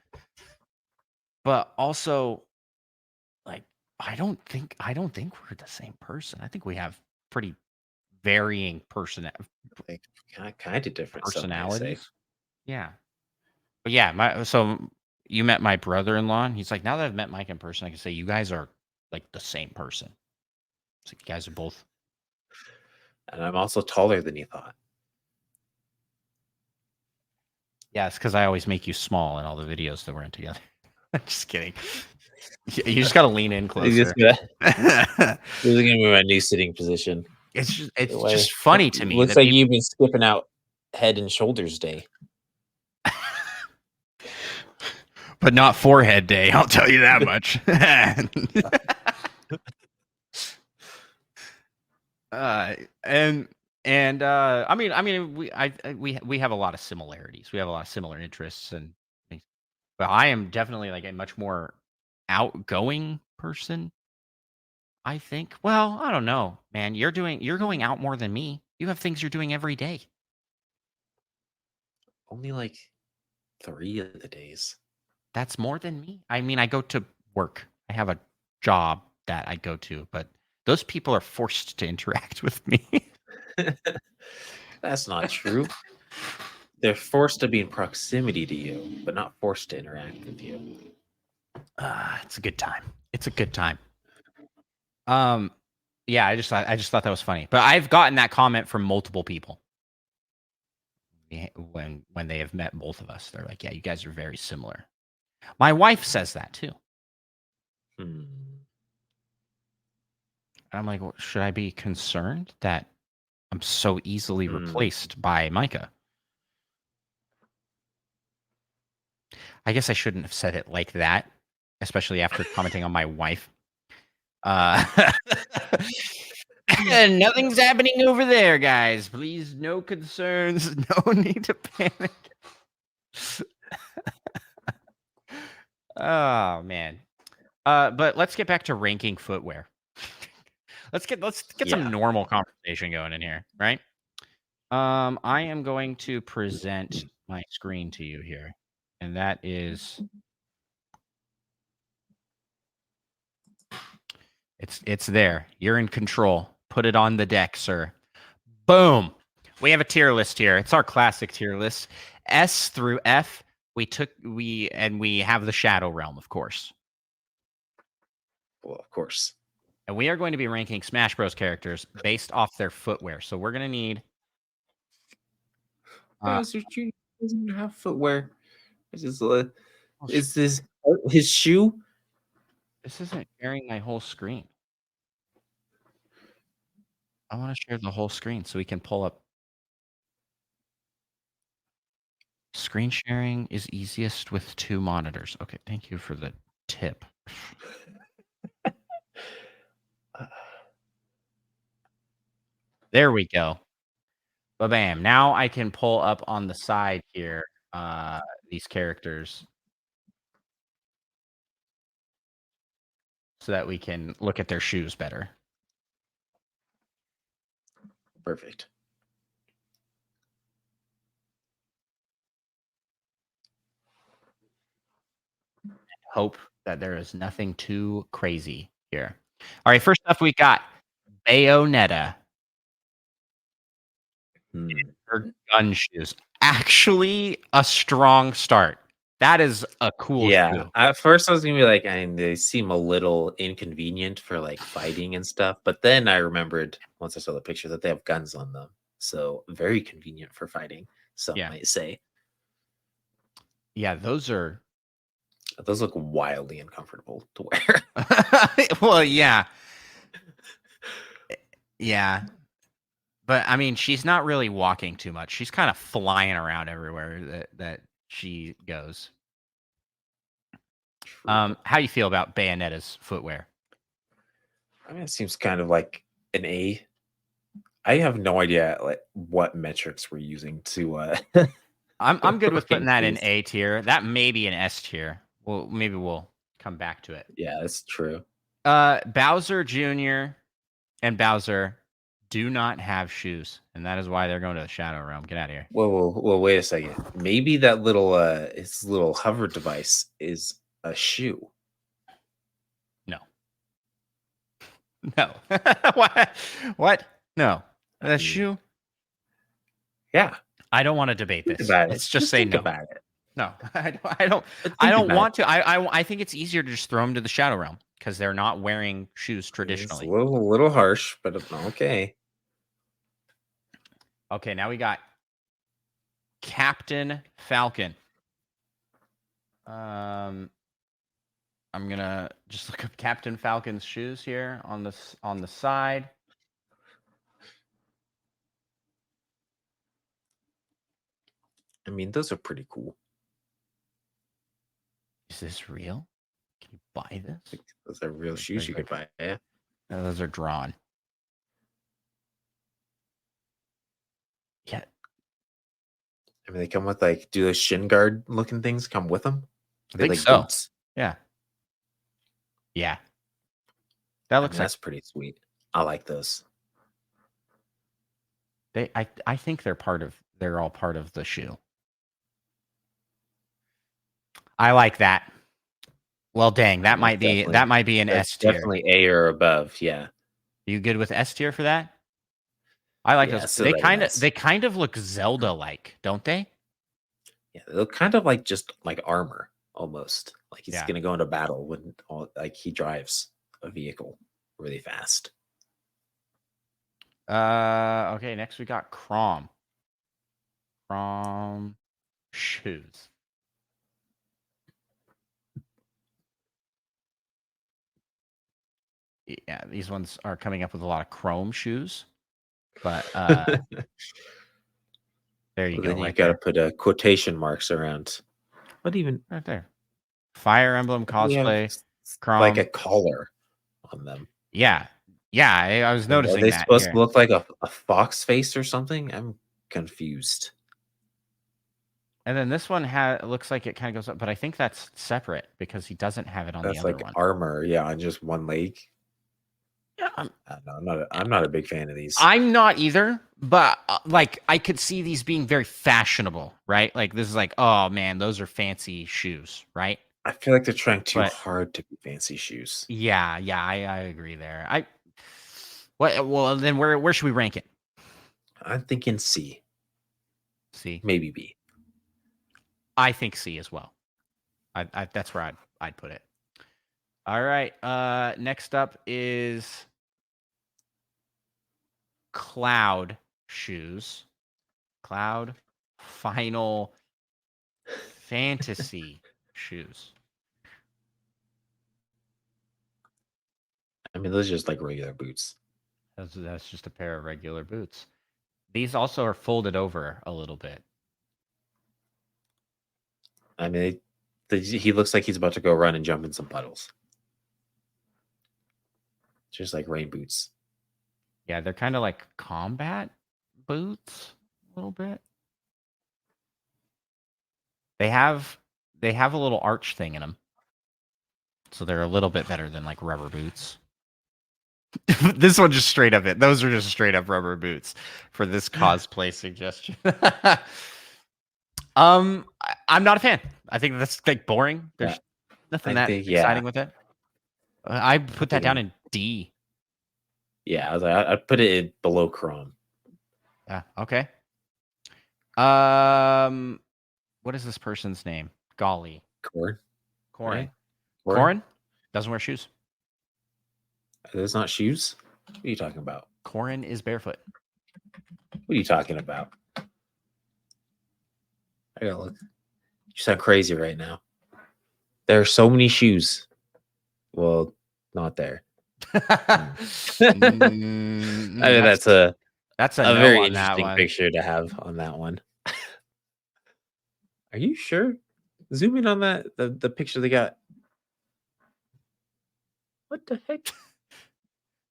but also, like, I don't think we're the same person. I think we have pretty varying Like, kind of different, some might say. personalities. Yeah. But yeah, so you met my brother-in-law, and he's like, now that I've met Mike in person, I can say you guys are like the same person. It's like you guys are both. And I'm also taller than you thought. Yeah, it's because I always make you small in all the videos that we're in together. Just kidding. You just got to lean in closer. This is gonna be my new sitting position. It's just funny to me Looks that like you've been skipping out Head and Shoulders Day. but not forehead day. I'll tell you that much. I mean, we have a lot of similarities. We have a lot of similar interests, and but I am definitely like a much more outgoing person. I think. Well, I don't know, man. You're going out more than me. You have things you're doing every day. Only like 3 of the days. That's more than me. I mean, I go to work. I have a job that I go to, but those people are forced to interact with me. That's not true. They're forced to be in proximity to you, but not forced to interact with you. It's a good time. It's a good time. Yeah, I just thought that was funny. But I've gotten that comment from multiple people when they have met both of us. They're like, "Yeah, you guys are very similar." My wife says that too. Hmm. And I'm like, well, should I be concerned that I'm so easily replaced by Micah? I guess I shouldn't have said it like that, especially after commenting on my wife. And nothing's happening over there, guys. Please, no concerns. No need to panic. Oh man. But let's get back to ranking footwear. let's get some normal conversation going in here, right? I am going to present my screen to you here, and that is it's there. You're in control. Put it on the deck, sir. Boom. We have a tier list here. It's our classic tier list. S through F. We have the Shadow Realm, of course. Well, of course. And we are going to be ranking Smash Bros. Characters based off their footwear. So we're going to need. Bowser Jr. doesn't have footwear. Is this his shoe? This isn't sharing my whole screen. I want to share the whole screen so we can pull up. Screen sharing is easiest with 2 monitors. Okay, thank you for the tip. There we go. Ba-bam. Now I can pull up on the side here these characters so that we can look at their shoes better. Perfect. Hope that there is nothing too crazy here. All right, first up we got Bayonetta. Her gun shoes. Actually, a strong start. That is a cool shoe. At first I was gonna be like, they seem a little inconvenient for like fighting and stuff, but then I remembered once I saw the picture that they have guns on them, so very convenient for fighting. Some might say. Yeah, those look wildly uncomfortable to wear. Well, yeah. Yeah. But I mean, she's not really walking too much. She's kind of flying around everywhere that she goes. How do you feel about Bayonetta's footwear? I mean, it seems kind of like an A. I have no idea like what metrics we're using to I'm good with putting that in A tier. That may be an S tier. Well, maybe we'll come back to it. Yeah, that's true. Bowser Jr. and Bowser do not have shoes, and that is why they're going to the Shadow Realm. Get out of here. Well, wait a second. Maybe that little his little hover device is a shoe. No. No. What? What? No. I A mean, shoe? yeah. I don't want to debate Think this. about it. Let's just Just say think no. about it. No, I don't. But I think don't about want to. I think it's easier to just throw them to the shadow realm because they're not wearing shoes it. It's a traditionally. little harsh, but okay. Okay, now we got Captain Falcon. I'm gonna just look up Captain Falcon's shoes here on the side. I mean, those are pretty cool. Is this real? Can you buy this? Those are real shoes you could buy. Yeah. No, those are drawn. Yeah, I mean, they come with like, do those shin guard looking things come with them? I They think like so. boots. Yeah. Yeah. That I looks mean, like that's pretty sweet. I like those. I think they're all part of the shoe. I like that. Well, dang, that might be an That's S tier. definitely A or above. Yeah. You good with S tier for that? I like Yeah, those. still like an S. They kind of look Zelda like, don't they? Yeah, they look kind of like just like armor almost. Like he's Yeah. gonna go into battle when like he drives a vehicle really fast. Okay, next we got Crom. Crom shoes. Yeah, these ones are coming up with a lot of chrome shoes. But there you Well, go. then you Right got to there. put quotation marks around. What even? Right there. Fire Emblem We have cosplay. Crom. like a collar on them. Yeah. Yeah, I was Are noticing they that supposed here. to look like a fox face or something? I'm confused. And then this one looks like it kind of goes up, but I think that's separate because he doesn't have it on That's the other like one. armor, yeah, on just one leg. Yeah, I'm not a big fan of these. I'm not either, but like I could see these being very fashionable, right? Like this is like, oh man, those are fancy shoes, right? I feel like they're trying too But hard to be fancy shoes. yeah, I agree there. Well then where should we rank it? I'm thinking C. C. Maybe B. I think C as well. I that's where I'd put it. All right. Next up is Cloud shoes. Cloud Final Fantasy shoes. I mean, those are just like regular boots. That's just a pair of regular boots. These also are folded over a little bit. I mean, he looks like he's about to go run and jump in some puddles. Just like rain boots. Yeah, they're kind of like combat boots a little bit. They have a little arch thing in them. So they're a little bit better than like rubber boots. This one just straight up it. Those are just straight up rubber boots for this cosplay suggestion. I'm not a fan. I think that's like boring. There's nothing exciting with it. I put that down in D. Yeah, I was like, I'd put it below Chrome. Yeah. Okay. What is this person's name? Golly. Corin. Right? Corin doesn't wear shoes. Those not shoes? What are you talking about? Corin is barefoot. What are you talking about? I gotta look. You sound crazy right now. There are so many shoes. Well, not there. I mean, that's a no very interesting picture to have on that one. Are you sure? Zoom in on that the picture they got. What the heck?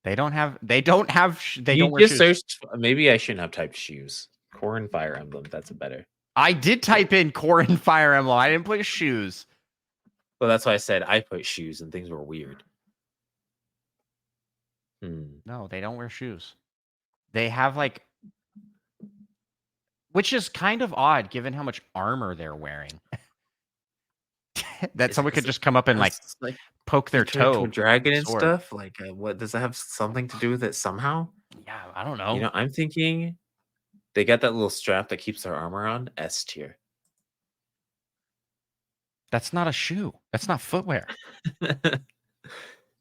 They don't wear shoes. Searched. Maybe I shouldn't have typed shoes. Corin Fire Emblem. That's a better. I did type in Corin Fire Emblem. I didn't put shoes. Well, that's why I said I put shoes and things were weird. No, they don't wear shoes. They have like, which is kind of odd given how much armor they're wearing. that someone could just come up and like That's, like, poke he their turned into toe a with dragon a and sword. stuff. Like, what does that have something to do with it somehow? Yeah, I don't know. I'm thinking they got that little strap that keeps their armor on. S tier. That's not a shoe. That's not footwear.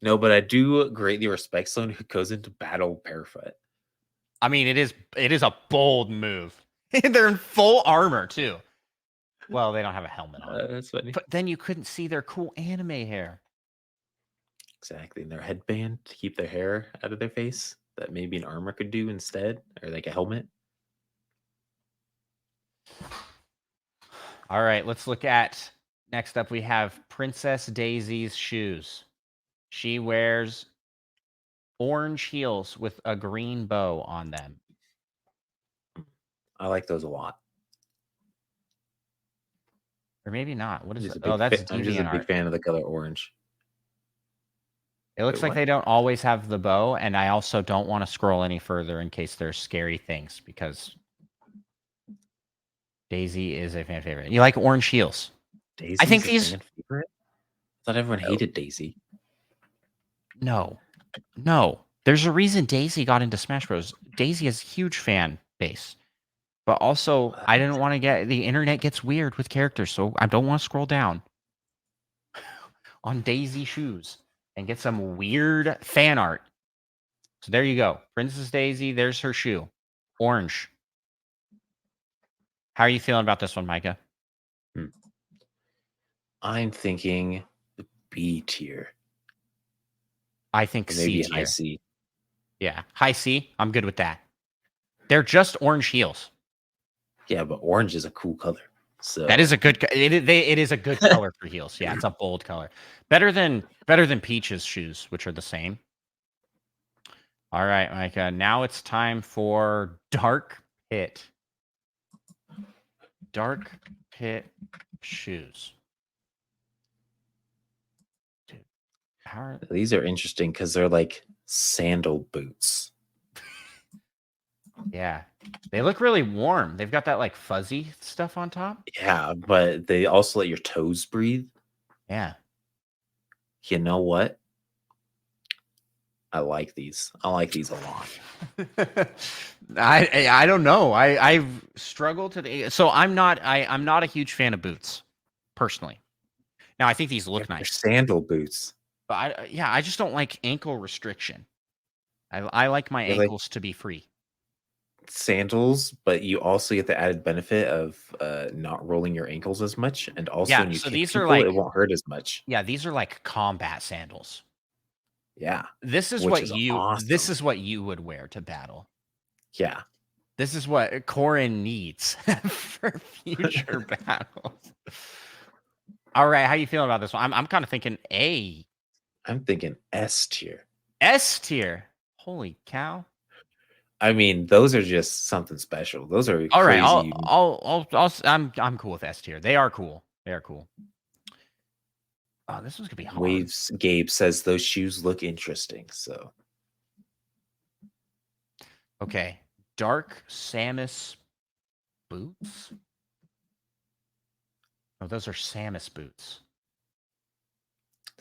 No, but I do greatly respect someone who goes into battle barefoot. I mean, it is a bold move. They're in full armor too. Well, they don't have a helmet on. That's funny. But then you couldn't see their cool anime hair. Exactly. And their headband to keep their hair out of their face that maybe an armor could do instead, or like a helmet. All right, let's look at next up. We have Princess Daisy's shoes. She wears orange heels with a green bow on them. I like those a lot. Or maybe not. What is Just it? a big Oh, that's I'm just a big DeviantArt. fan of the color orange. It looks Wait, like what? they don't always have the bow, and I also don't want to scroll any further in case there's scary things because Daisy is a fan favorite. You like orange heels? Daisy's I think a these. fan favorite? I thought everyone hated Daisy. No. There's a reason Daisy got into Smash Bros. Daisy has a huge fan base. But also, I didn't want to get the internet gets weird with characters, so I don't want to scroll down on Daisy shoes and get some weird fan art. So there you go. Princess Daisy, there's her shoe. Orange. How are you feeling about this one, Micah? I'm thinking B tier. I think Or maybe C high tier. C. Yeah. High C. I'm good with that. They're just orange heels. Yeah, but orange is a cool color. So That is a good. It is a good color for heels. Yeah, it's a bold color. Better than Peach's shoes, which are the same. All right, Micah. Now it's time for Dark Pit. Dark Pit shoes. Dude, these are interesting because they're like sandal boots. Yeah, they look really warm. They've got that like fuzzy stuff on top. Yeah, but they also let your toes breathe. Yeah. You know what? I like these. I like these a lot. I don't know. I've struggled to. So I'm not a huge fan of boots, personally. Now I think these look They're nice, sandal boots. but I just don't like ankle restriction. I like my They're like ankles to be free. sandals, but you also get the added benefit of not rolling your ankles as much, and also Yeah, when you so kick these are people, like it won't hurt as much. yeah, these are like combat sandals. Yeah, This is which what is you awesome. would wear to battle. Yeah, This is what Corin needs for future battles. All right, how you feeling about this one? I'm kind of thinking A. I'm thinking S tier. S tier. Holy cow. I mean, those are just something special. Those are All right, crazy. I'm cool with S tier. They are cool. Oh, this one's gonna be hard. Waves Gabe says those shoes look interesting. So okay, dark Samus boots. Oh, those are Samus boots.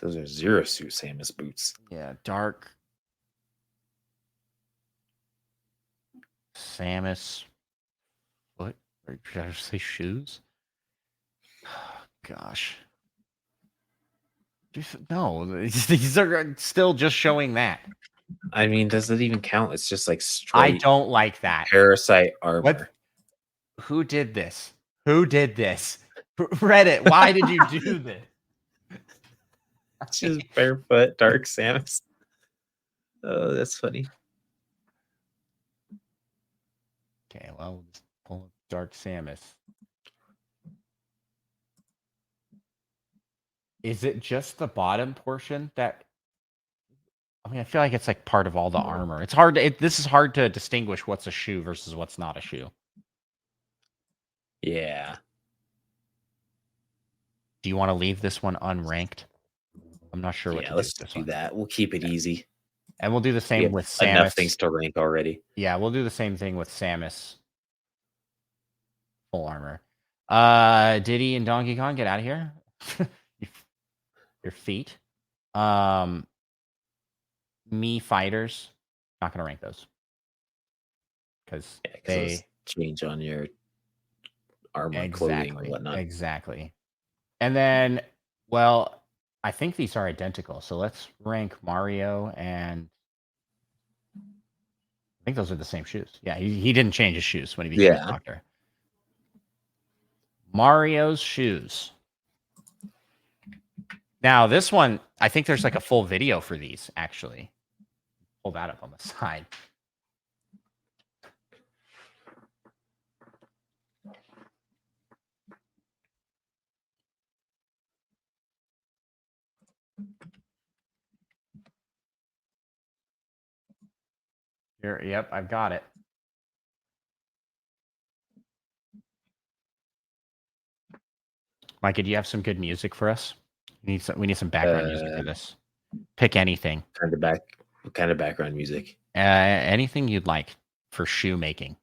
those are Zero Suit Samus boots. Yeah, dark Samus. What? Or did I say shoes? Gosh. No, these are still just showing that. I mean, does it even count? It's just like straight. I don't like that. Parasite armor. What? Who did this? Reddit, why did you do this? It's just barefoot, dark Samus. Oh, that's funny. Okay, well, we'll just pull up Dark Samus. Is it just the bottom portion that? I mean, I feel like it's like part of all the armor. It's hard. This is hard to distinguish what's a shoe versus what's not a shoe. Yeah. Do you want to leave this one unranked? I'm not sure what to let's do with this do one. that. We'll keep it easy. And we'll do the same with Samus. Enough things to rank already. Yeah, we'll do the same thing with Samus. Full armor. Diddy and Donkey Kong, get out of here. You your feet. Me fighters, not gonna rank those because those they change on your armor, clothing, or whatnot. exactly. And then, well, I think these are identical. So let's rank Mario, and I think those are the same shoes. Yeah, he didn't change his shoes when he became a Yeah. doctor. Mario's shoes. Now, this one, I think there's like a full video for these, actually. Pull that up on the side. Here, yep, I've got it. Micah, do you have some good music for us? We need some background music for this. Pick anything. What kind of background music? Anything you'd like for shoe making.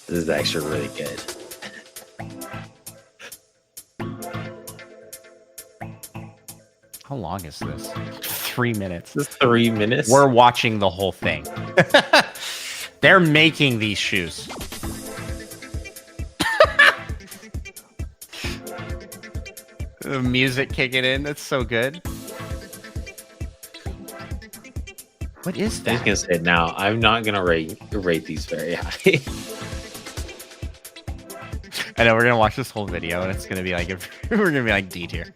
This is actually really good. How long is this? 3 minutes. This is 3 minutes? We're watching the whole thing. They're making these shoes. The music kicking in. That's so good. What is that? I was gonna say now, I'm not gonna rate these very high. I know we're gonna watch this whole video, and it's gonna be like we're gonna be like D tier.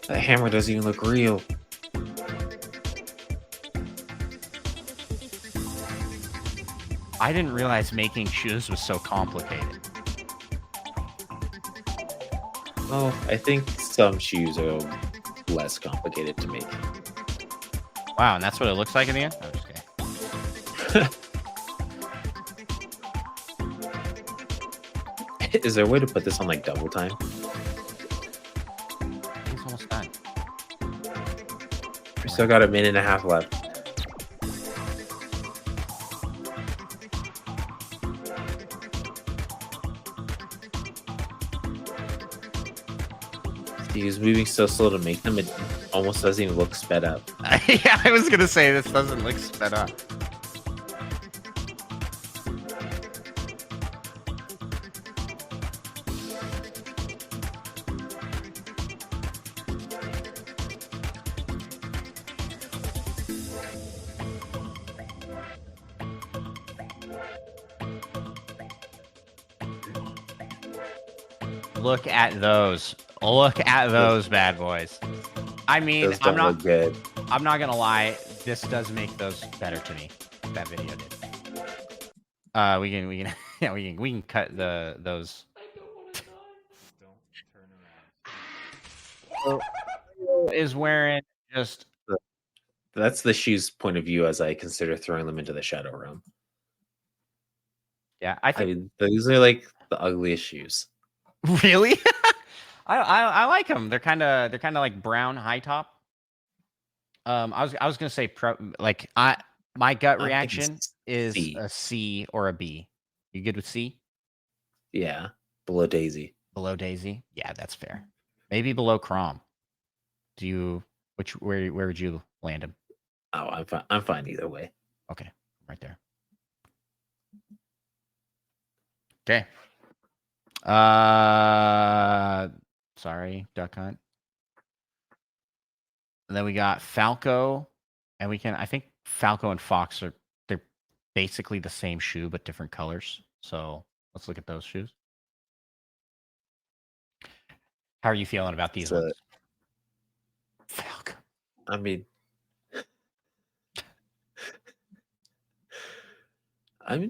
That hammer doesn't even look real. I didn't realize making shoes was so complicated. Oh, I think some shoes are less complicated to make. Wow, and that's what it looks like in the end? I'm just kidding. Is there a way to put this on like double time? It's almost done. We still got a minute and a half left. He was moving so slow to make them, it almost doesn't even look sped up. Yeah, I was gonna say this doesn't look sped up. Look at those. Look at those bad boys. I mean, Those don't look good. I'm not gonna lie. This does make those better to me. That video did. We can yeah, we can cut those. I don't want to die. Don't turn around. Is wearing just. That's the shoe's point of view as I consider throwing them into the shadow realm. Yeah, I mean, these are like the ugliest shoes. Really? I like them. They're kind of like brown high top. I was gonna say my gut reaction is a C or a B. You good with C? Yeah, below Daisy. Below Daisy? Yeah, that's fair. Maybe below Crom. Where would you land him? Oh, I'm fine either way. Okay, right there. Okay. Sorry, Duck Hunt. And then we got Falco, and I think Falco and Fox they're basically the same shoe but different colors. So let's look at those shoes. How are you feeling about these ones? Falco. I mean,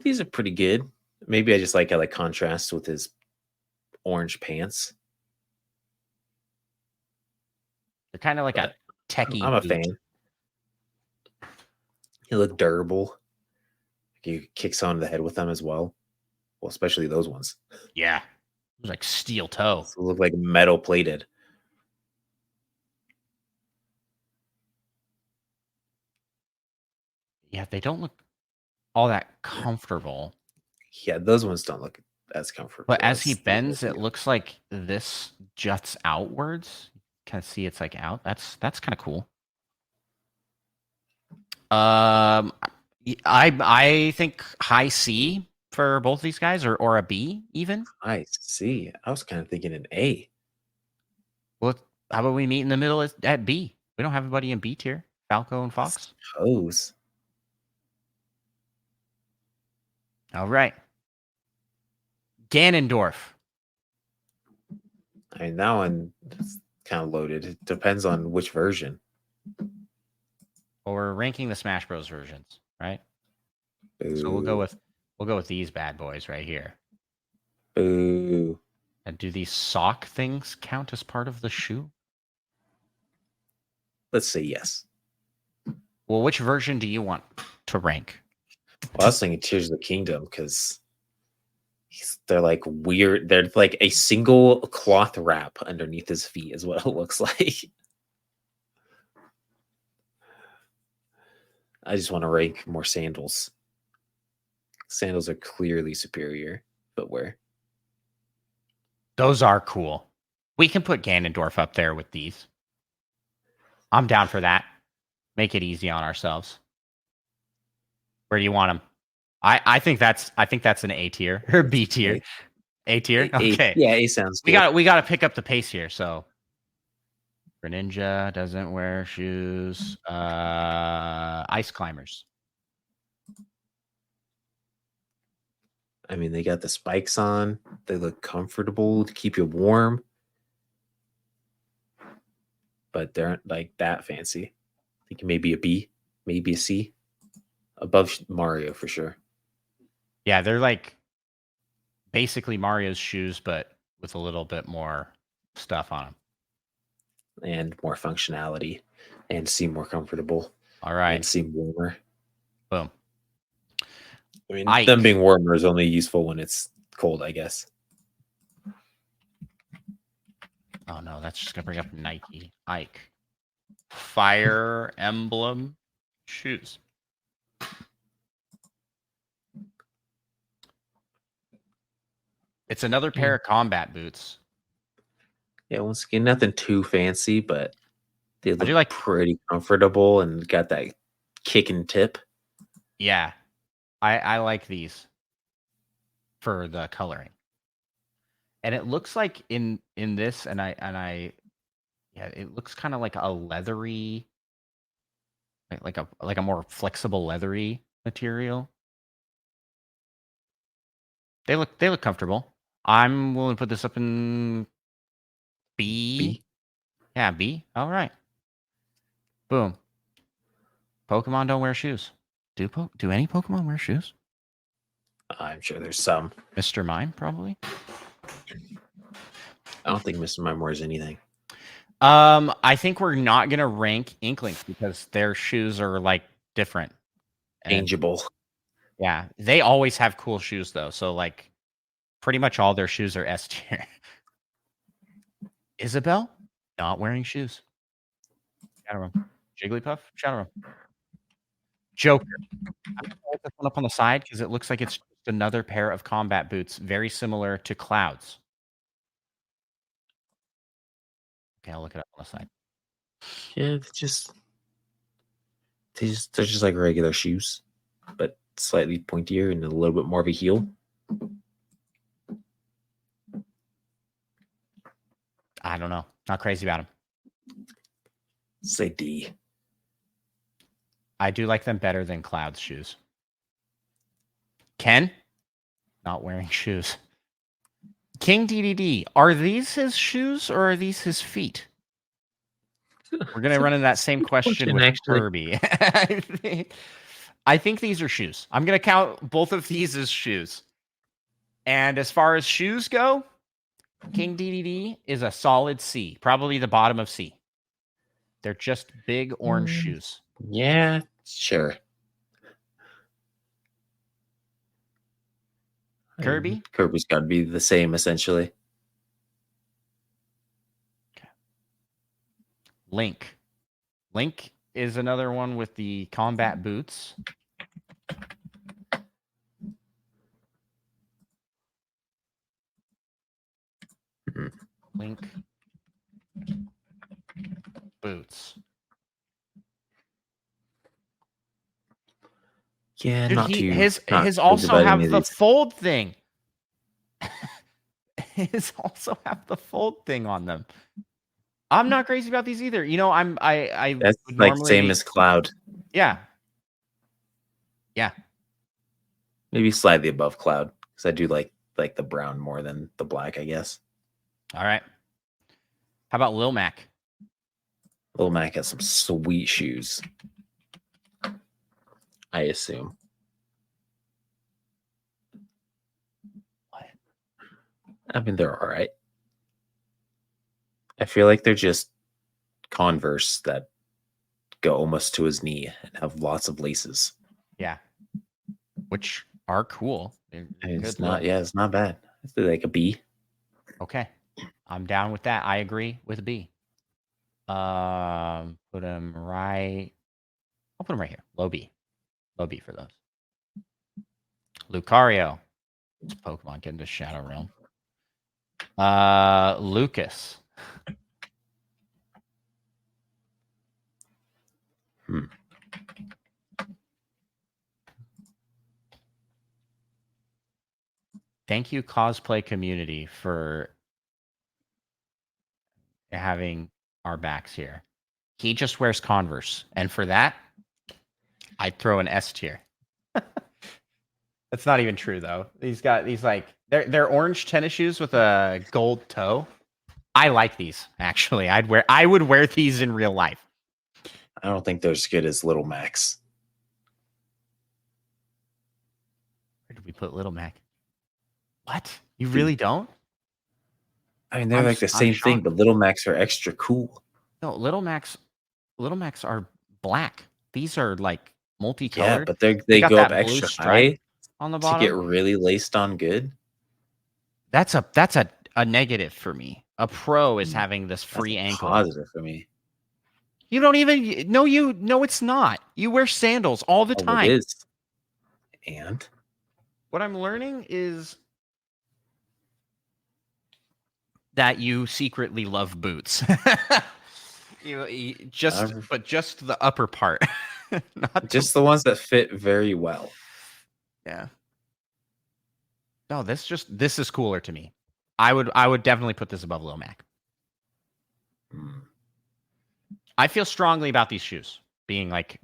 these are pretty good. Maybe I just like how they contrast with his orange pants. They're kind of like a techie. I'm a fan. He look durable. You kick someone in the head with them as well. Well, especially those ones. Yeah. It was like steel toe. They look like metal plated. Yeah, they don't look all that comfortable. Yeah, those ones don't look as comfortable. But as he as the bends, it Neo. looks like this juts outwards. Kind of see it's like out. That's kind of cool. I think high C for both these guys, or a B even. I see. I was kind of thinking an A. Well, how about we meet in the middle at B? We don't have anybody in B tier. Falco and Fox. Suppose. All right. Ganondorf. I mean, that one is kind of loaded. It depends on which version. Well, we're ranking the Smash Bros versions, right? Boo. So we'll go with these bad boys right here. Boo. And do these sock things count as part of the shoe? Let's say yes. Well, which version do you want to rank? Well, I was thinking Tears of the Kingdom because they're like weird. They're like a single cloth wrap underneath his feet, is what it looks like. I just want to rank more sandals. Sandals are clearly superior footwear. Those are cool. We can put Ganondorf up there with these. I'm down for that. Make it easy on ourselves. Where do you want them? I think that's an A tier or B tier. A tier. Okay. Yeah, A sounds good. We got to pick up the pace here. So Greninja doesn't wear shoes. Ice climbers. I mean, they got the spikes on. They look comfortable to keep you warm, but they're not like that fancy. I think maybe a B, maybe a C, above Mario for sure. Yeah, they're like basically Mario's shoes, but with a little bit more stuff on them and more functionality, and seem more comfortable. All right, and seem warmer. Boom. I mean, them being warmer is only useful when it's cold, I guess. Oh no, that's just gonna bring up Nike. Ike. Fire Emblem shoes. It's another pair of combat boots. Yeah, once again, nothing too fancy, but they look like pretty comfortable and got that kicking tip. Yeah, I like these for the coloring, and it looks like in this, and I yeah, it looks kind of like a leathery, like a more flexible leathery material. They look comfortable. I'm willing to put this up in B. Yeah, B. All right. Boom. Pokemon don't wear shoes. Do any Pokemon wear shoes? I'm sure there's some. Mr. Mime, probably. I don't think Mr. Mime wears anything. I think we're not gonna rank Inklings because their shoes are like different. Changeable. Yeah, they always have cool shoes though. So like, pretty much all their shoes are S tier. Isabelle, not wearing shoes. Shadowrun. Jigglypuff, Shadowrun. Joker. I'm gonna put this one up on the side because it looks like it's just another pair of combat boots, very similar to Cloud's. Okay, I'll look it up on the side. Yeah, they're just like regular shoes, but slightly pointier and a little bit more of a heel. I don't know. Not crazy about them. Say D. I do like them better than Cloud's shoes. Ken, not wearing shoes. King DDD, are these his shoes or are these his feet? We're gonna run into that same question with Kirby. I think these are shoes. I'm gonna count both of these as shoes. And as far as shoes go, King DDD is a solid C, probably the bottom of C. They're just big orange shoes. Yeah, sure. Kirby? Kirby's got to be the same, essentially. Okay. Link. Link is another one with the combat boots. Link boots. Yeah, Dude, not his crazy also about any have of the these. fold thing. His also have the fold thing on them. I'm not crazy about these either. You know, I That's would like normally same as Cloud. yeah. Yeah. Maybe slightly above Cloud because I do like the brown more than the black, I guess. All right. How about Lil Mac? Lil Mac has some sweet shoes. I assume. What? I mean, they're all right. I feel like they're just Converse that go almost to his knee and have lots of laces. Yeah. Which are cool. It's not, yeah, it's not bad. It's like a B. Okay. I'm down with that. I agree with a B. Put him right. I'll put him right here. Low B. Low B for those. Lucario. It's Pokemon. Get into Shadow Realm. Lucas. Thank you, cosplay community, for having our backs here. He just wears Converse, and for that, I'd throw an S tier. That's not even true though. He's got these like they're orange tennis shoes with a gold toe. I like these actually. I would wear these in real life. I don't think they're as good as Little Max. Where did we put Little Mac? What? You really don't? I mean, they're like the same thing, but Little Macs are extra cool. No, Little Macs are black. These are like multicolored. Yeah, but they go up extra high on the bottom to get really laced on good. That's a negative for me. A pro is having this free ankle. Positive for me. You don't even no, it's not. You wear sandals all the time. It is. And what I'm learning is that you secretly love boots. But just the upper part. Not just the ones that fit very well. Yeah. No, this is cooler to me. I would definitely put this above Lil Mac. I feel strongly about these shoes being like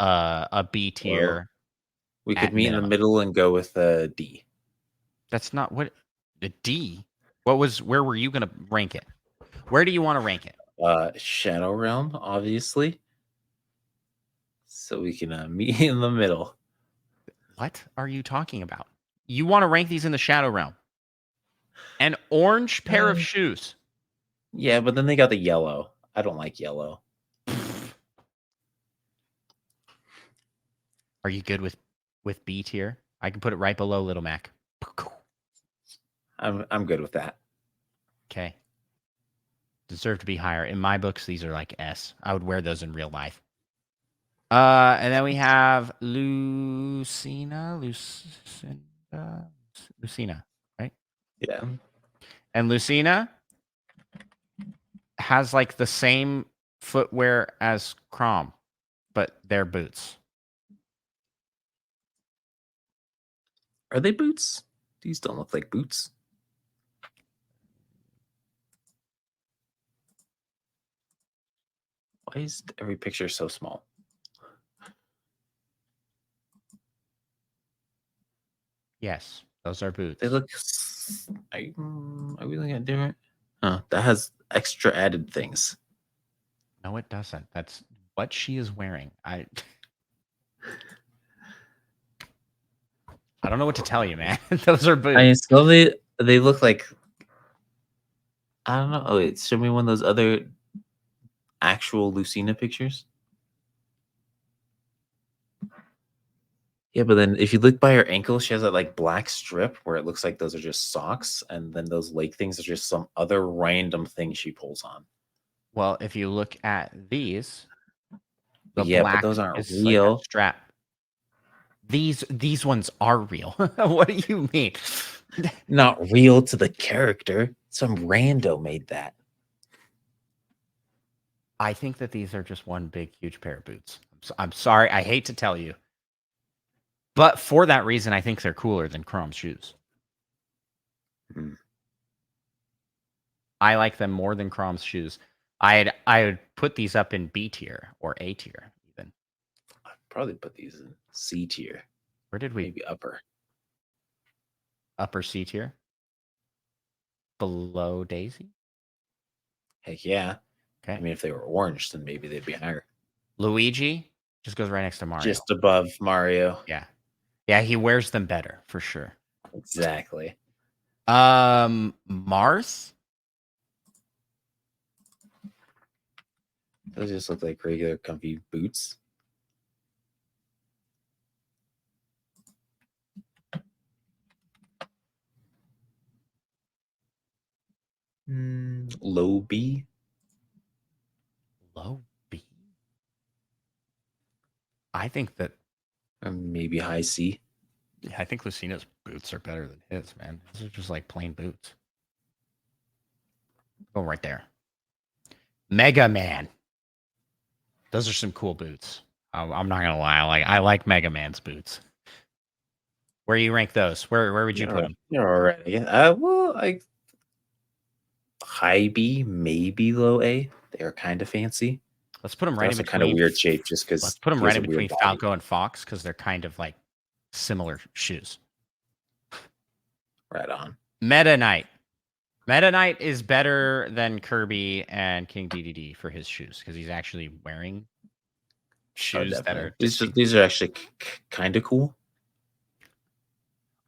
a B tier. Well, we could meet in the middle and go with a D. That's not what the D. Where were you gonna rank it? Where do you want to rank it? Shadow Realm, obviously. So we can meet in the middle. What are you talking about? You want to rank these in the Shadow Realm? An orange pair of shoes. Yeah, but then they got the yellow. I don't like yellow. Are you good with B tier? I can put it right below Little Mac. I'm good with that. Okay. Deserve to be higher. In my books, these are like S. I would wear those in real life. And then we have Lucina, right? Yeah. And Lucina has like the same footwear as Crom, but they're boots. Are they boots? These don't look like boots. Why is every picture so small? Yes, those are boots. They look. Are we looking at different? That has extra added things. No, it doesn't. That's what she is wearing. I don't know what to tell you, man. Those are boots. I mean, so they look like. I don't know. Oh, wait, show me one of those other actual Lucina pictures. Yeah, but then if you look by her ankle, she has that like black strip where it looks like those are just socks, and then those leg things are just some other random thing she pulls on. Well, if you look at these, but those aren't real. Like strap. These ones are real. What do you mean? Not real to the character. Some rando made that. I think that these are just one big, huge pair of boots. I'm sorry. I hate to tell you. But for that reason, I think they're cooler than Chrome's shoes. Hmm. I like them more than Chrome's shoes. I would put these up in B tier or A tier even. I'd probably put these in C tier. Where did we? Maybe upper. Upper C tier? Below Daisy? Heck yeah. Okay. I mean, if they were orange, then maybe they'd be higher. Luigi just goes right next to Mario. Just above Mario. Yeah. Yeah, he wears them better for sure. Exactly. Marth? Those just look like regular comfy boots. Low B. Low B? I think that Maybe high C. Yeah, I think Lucina's boots are better than his, man. These are just like plain boots. Go right there. Mega Man. Those are some cool boots. I'm not gonna lie. I like Mega Man's boots. Where do you rank those? Where would you put them? You're all right. Yeah. Well, high B, maybe low A. They are kind of fancy. Let's put them They're right in also between. kind of weird shape, just because. Let's put them right in between Falco and Fox because they're kind of like similar shoes. Right on. Meta Knight. Meta Knight is better than Kirby and King DDD for his shoes because he's actually wearing shoes that are. These are actually kind of cool.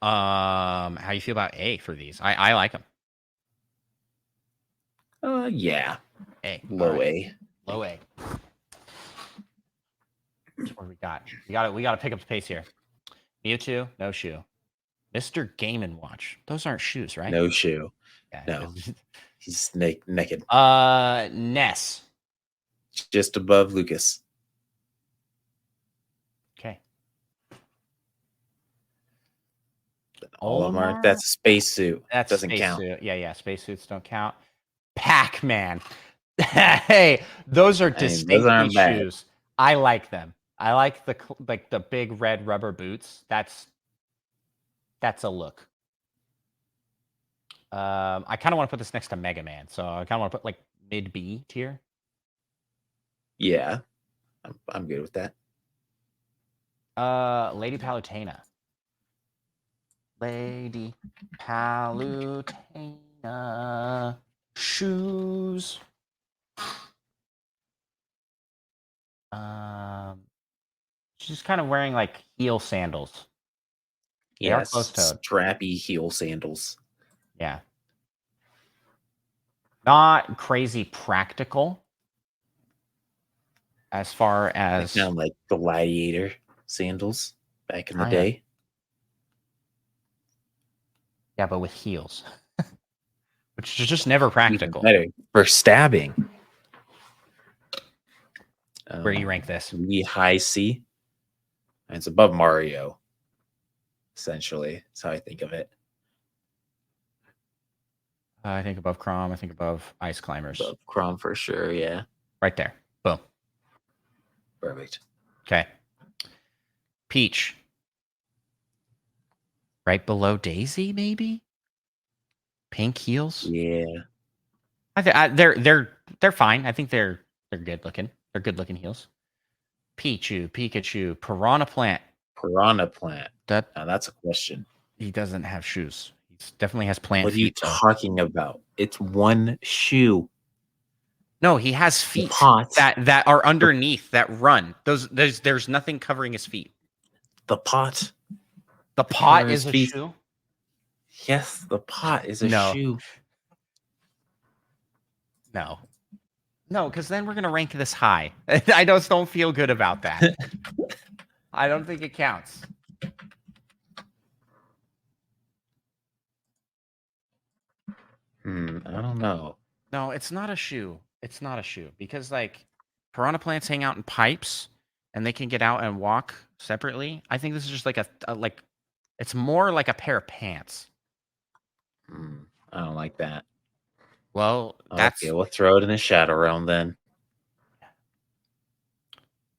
How you feel about A for these? I like them. Yeah. A. Low right. A. Low A. What we got? We got to pick up the pace here. Mewtwo, no shoe. Mr. Game & Watch. Those aren't shoes, right? No shoe. Yeah, no. He's naked. Ness. Just above Lucas. Okay. All of them are. That's a spacesuit. That doesn't count. Suit. Yeah. Spacesuits don't count. Pac-Man. Hey, those are distinctly shoes. I like them. I like the big red rubber boots. That's a look. I kind of want to put this next to Mega Man, so I kind of want to put like mid B tier. Yeah, I'm good with that. Lady Palutena. Lady Palutena shoes. She's kind of wearing like heel sandals. They are closed-toed. Strappy heel sandals. Yeah. Not crazy practical as far as sound like gladiator sandals back in the day. Yeah, but with heels. Which is just never practical. Better for stabbing. Where do you rank this? Maybe high C. And it's above Mario. Essentially, that's how I think of it. I think above Crom. I think above Ice Climbers. Above Crom for sure, yeah. Right there. Boom. Perfect. Okay. Peach. Right below Daisy, maybe? Pink heels? Yeah. They're fine. I think they're good looking. They're good looking heels. Pikachu, Piranha Plant. Now that's a question. He doesn't have shoes. He definitely has plant feet. What are you talking about? It's one shoe. No, he has feet that are underneath that run. There's nothing covering his feet. The pot. The pot is a shoe? Yes, the pot is a shoe. No, because then we're going to rank this high. I just don't feel good about that. I don't think it counts. I don't know. No, it's not a shoe. It's not a shoe because like piranha plants hang out in pipes and they can get out and walk separately. I think this is just like it's more like a pair of pants. I don't like that. Well, that's Okay, we'll throw it in the shadow realm then.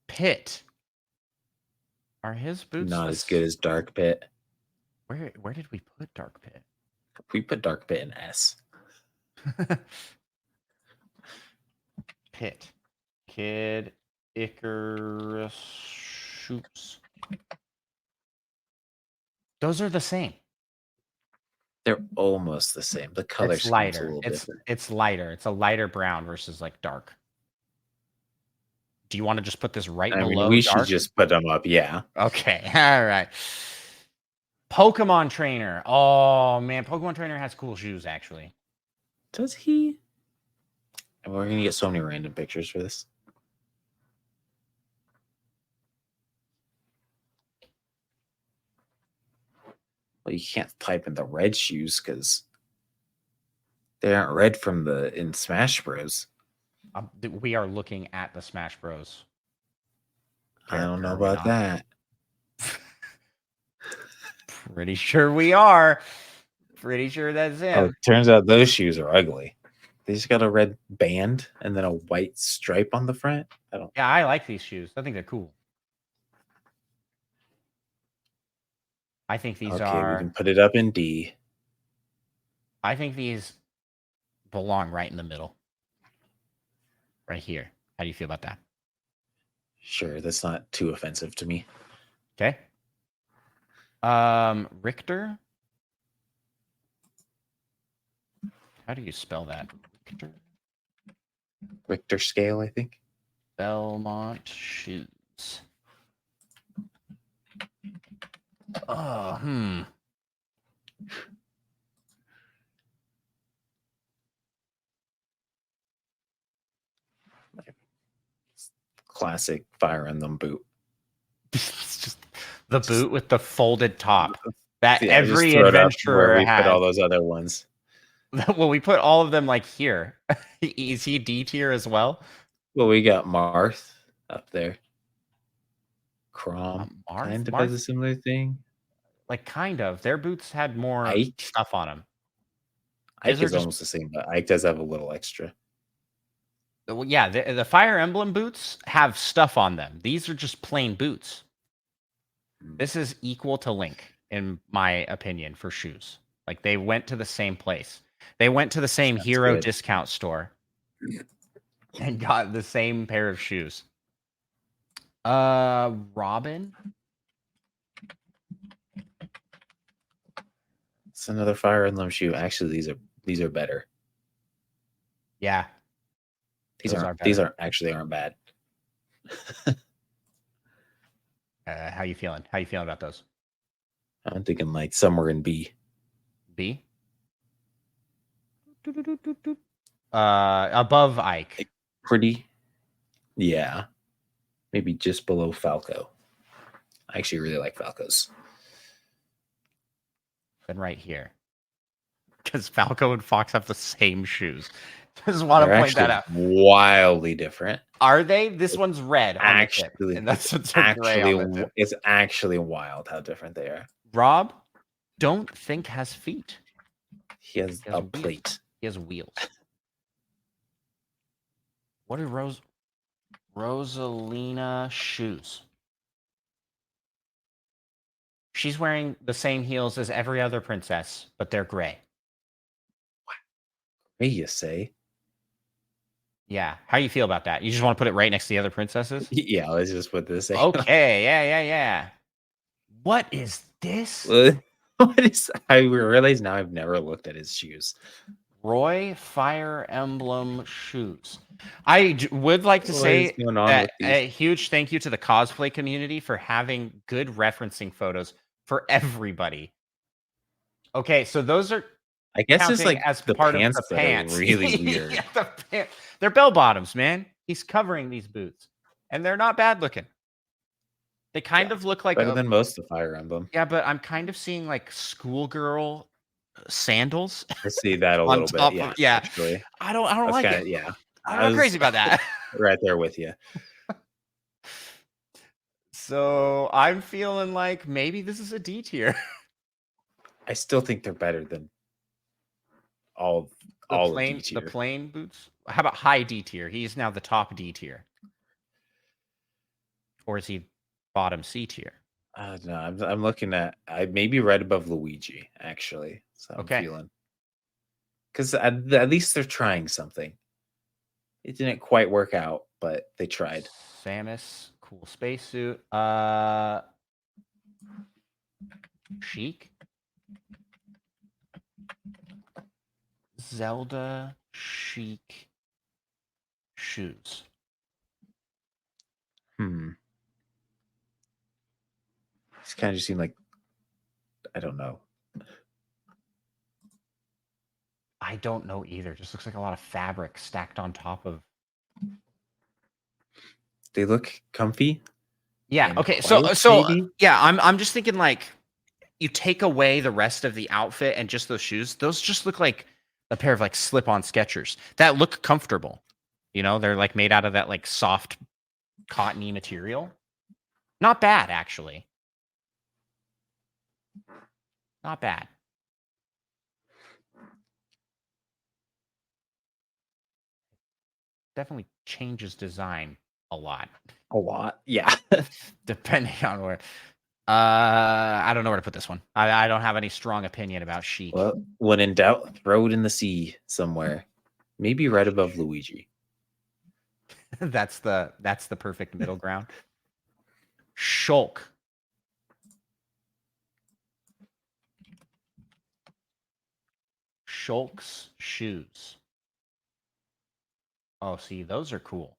Pit. Are his boots Not as good as Dark Pit. Where did we put Dark Pit? We put Dark Pit in S. Pit. Kid Icarus shoots. Those are the same. They're almost the same. The color It's scheme's a lighter. little different. It's lighter. It's a lighter brown versus like dark. Do you want to just put this right I mean, below we should dark? just put them up. Yeah. Okay. All right. Pokemon Trainer. Oh man, Pokemon Trainer has cool shoes actually. Does he? And we're gonna get so many random pictures for this. Well, you can't type in the red shoes because they aren't red from the in Smash Bros. We are looking at the Smash Bros. I don't know Are we about not? that. Pretty sure we are. Pretty sure that's him. Oh, turns out those shoes are ugly. They just got a red band and then a white stripe on the front. Yeah, I like these shoes. I think they're cool. I think these Okay, we can put it up in D. I think these belong right in the middle. Right here. How do you feel about that? Sure, that's not too offensive to me. Okay. Richter. How do you spell that? Richter scale, I think. Belmont shoes. Oh, Classic Fire Emblem boot. It's just the boot with the folded top that Yeah, every just throw it up adventurer where we has. put all those other ones. Well, we put all of them like here. Is he D tier as well? Well, we got Marth up there. Crom kind of has a similar thing. Like kind of. Their boots had more Ike? stuff on them. Ike is almost the same, but Ike does have a little extra. Well, yeah, the Fire Emblem boots have stuff on them. These are just plain boots. This is equal to Link, in my opinion, for shoes. Like they went to the same place. They went to the same hero discount store and got the same pair of shoes. Robin. It's another Fire Emblem shoe. Actually, these are better. Yeah. These aren't bad. How you feeling? How you feeling about those? I'm thinking like somewhere in B. B. Above Ike. Like pretty. Yeah. Maybe just below Falco. I actually really like Falcos. Then right here. Because Falco and Fox have the same shoes. Just want to point that out. Wildly different. Are they? This one's red. Actually, and that's it's actually wild how different they are. Rob, don't think has feet. He has a plate. He has wheels. What are Rosalina shoes? She's wearing the same heels as every other princess, but they're gray. Gray, you say? Yeah. How do you feel about that? You just want to put it right next to the other princesses? Yeah, let's just put this. Okay. Yeah. What is this? What is? I realize now I've never looked at his shoes. Roy Fire Emblem shoes. I would like to say a huge thank you to the cosplay community for having good referencing photos for everybody. Okay, so those are I guess it's like as the part pants of the that pants. Are really weird. Yeah, they're bell bottoms, man. He's covering these boots, and they're not bad looking. They kind of look like better than most of Fire Emblem. Yeah, but I'm kind of seeing like schoolgirl sandals. I see that a little bit. Yeah. Actually. I don't like it. Yeah. I'm not crazy about that. Right there with you. So I'm feeling like maybe this is a D tier. I still think they're better than all all of D The tier. plain boots. How about high D tier? He's now the top D tier, or is he bottom C tier? No, I'm looking at I maybe right above Luigi actually. So I'm Okay. feeling because at least they're trying something. It didn't quite work out, but they tried. Samus, cool spacesuit. Chic. Zelda chic shoes. It's kind of just seemed like I don't know. I don't know either. Just looks like a lot of fabric stacked on top of. They look comfy. Yeah. And Okay. quiet, So maybe? yeah, I'm just thinking like you take away the rest of the outfit and just those shoes. Those just look like a pair of like slip-on Skechers that look comfortable. You know, they're like made out of that like soft cottony material. Not bad, actually. Not bad. Definitely changes design a lot. A lot. Yeah. Depending on where. I don't know where to put this one. I don't have any strong opinion about chic. Well, when in doubt, throw it in the sea somewhere. Maybe right above Luigi. That's the perfect middle ground. Shulk. Shulk's shoes. Oh, see, those are cool.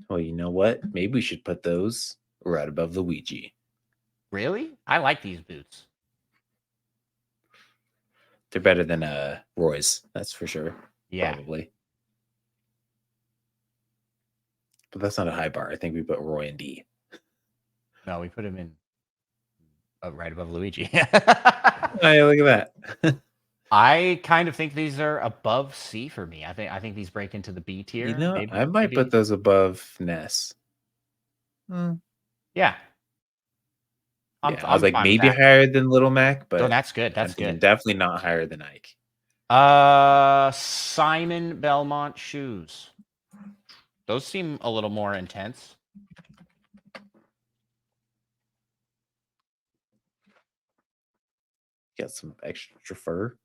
Well, you know what? Maybe we should put those right above Luigi. Really? I like these boots. They're better than Roy's, that's for sure. Yeah. Probably. But that's not a high bar. I think we put Roy in D. No, we put him in right above Luigi. Hey, look at that. I kind of think these are above C for me. I think these break into the B tier. You know, maybe, I might put those above Ness. Yeah. I was like maybe higher than Little Mac, but no, that's good. That's good. Definitely not higher than Ike. Simon Belmont shoes. Those seem a little more intense. Got some extra fur.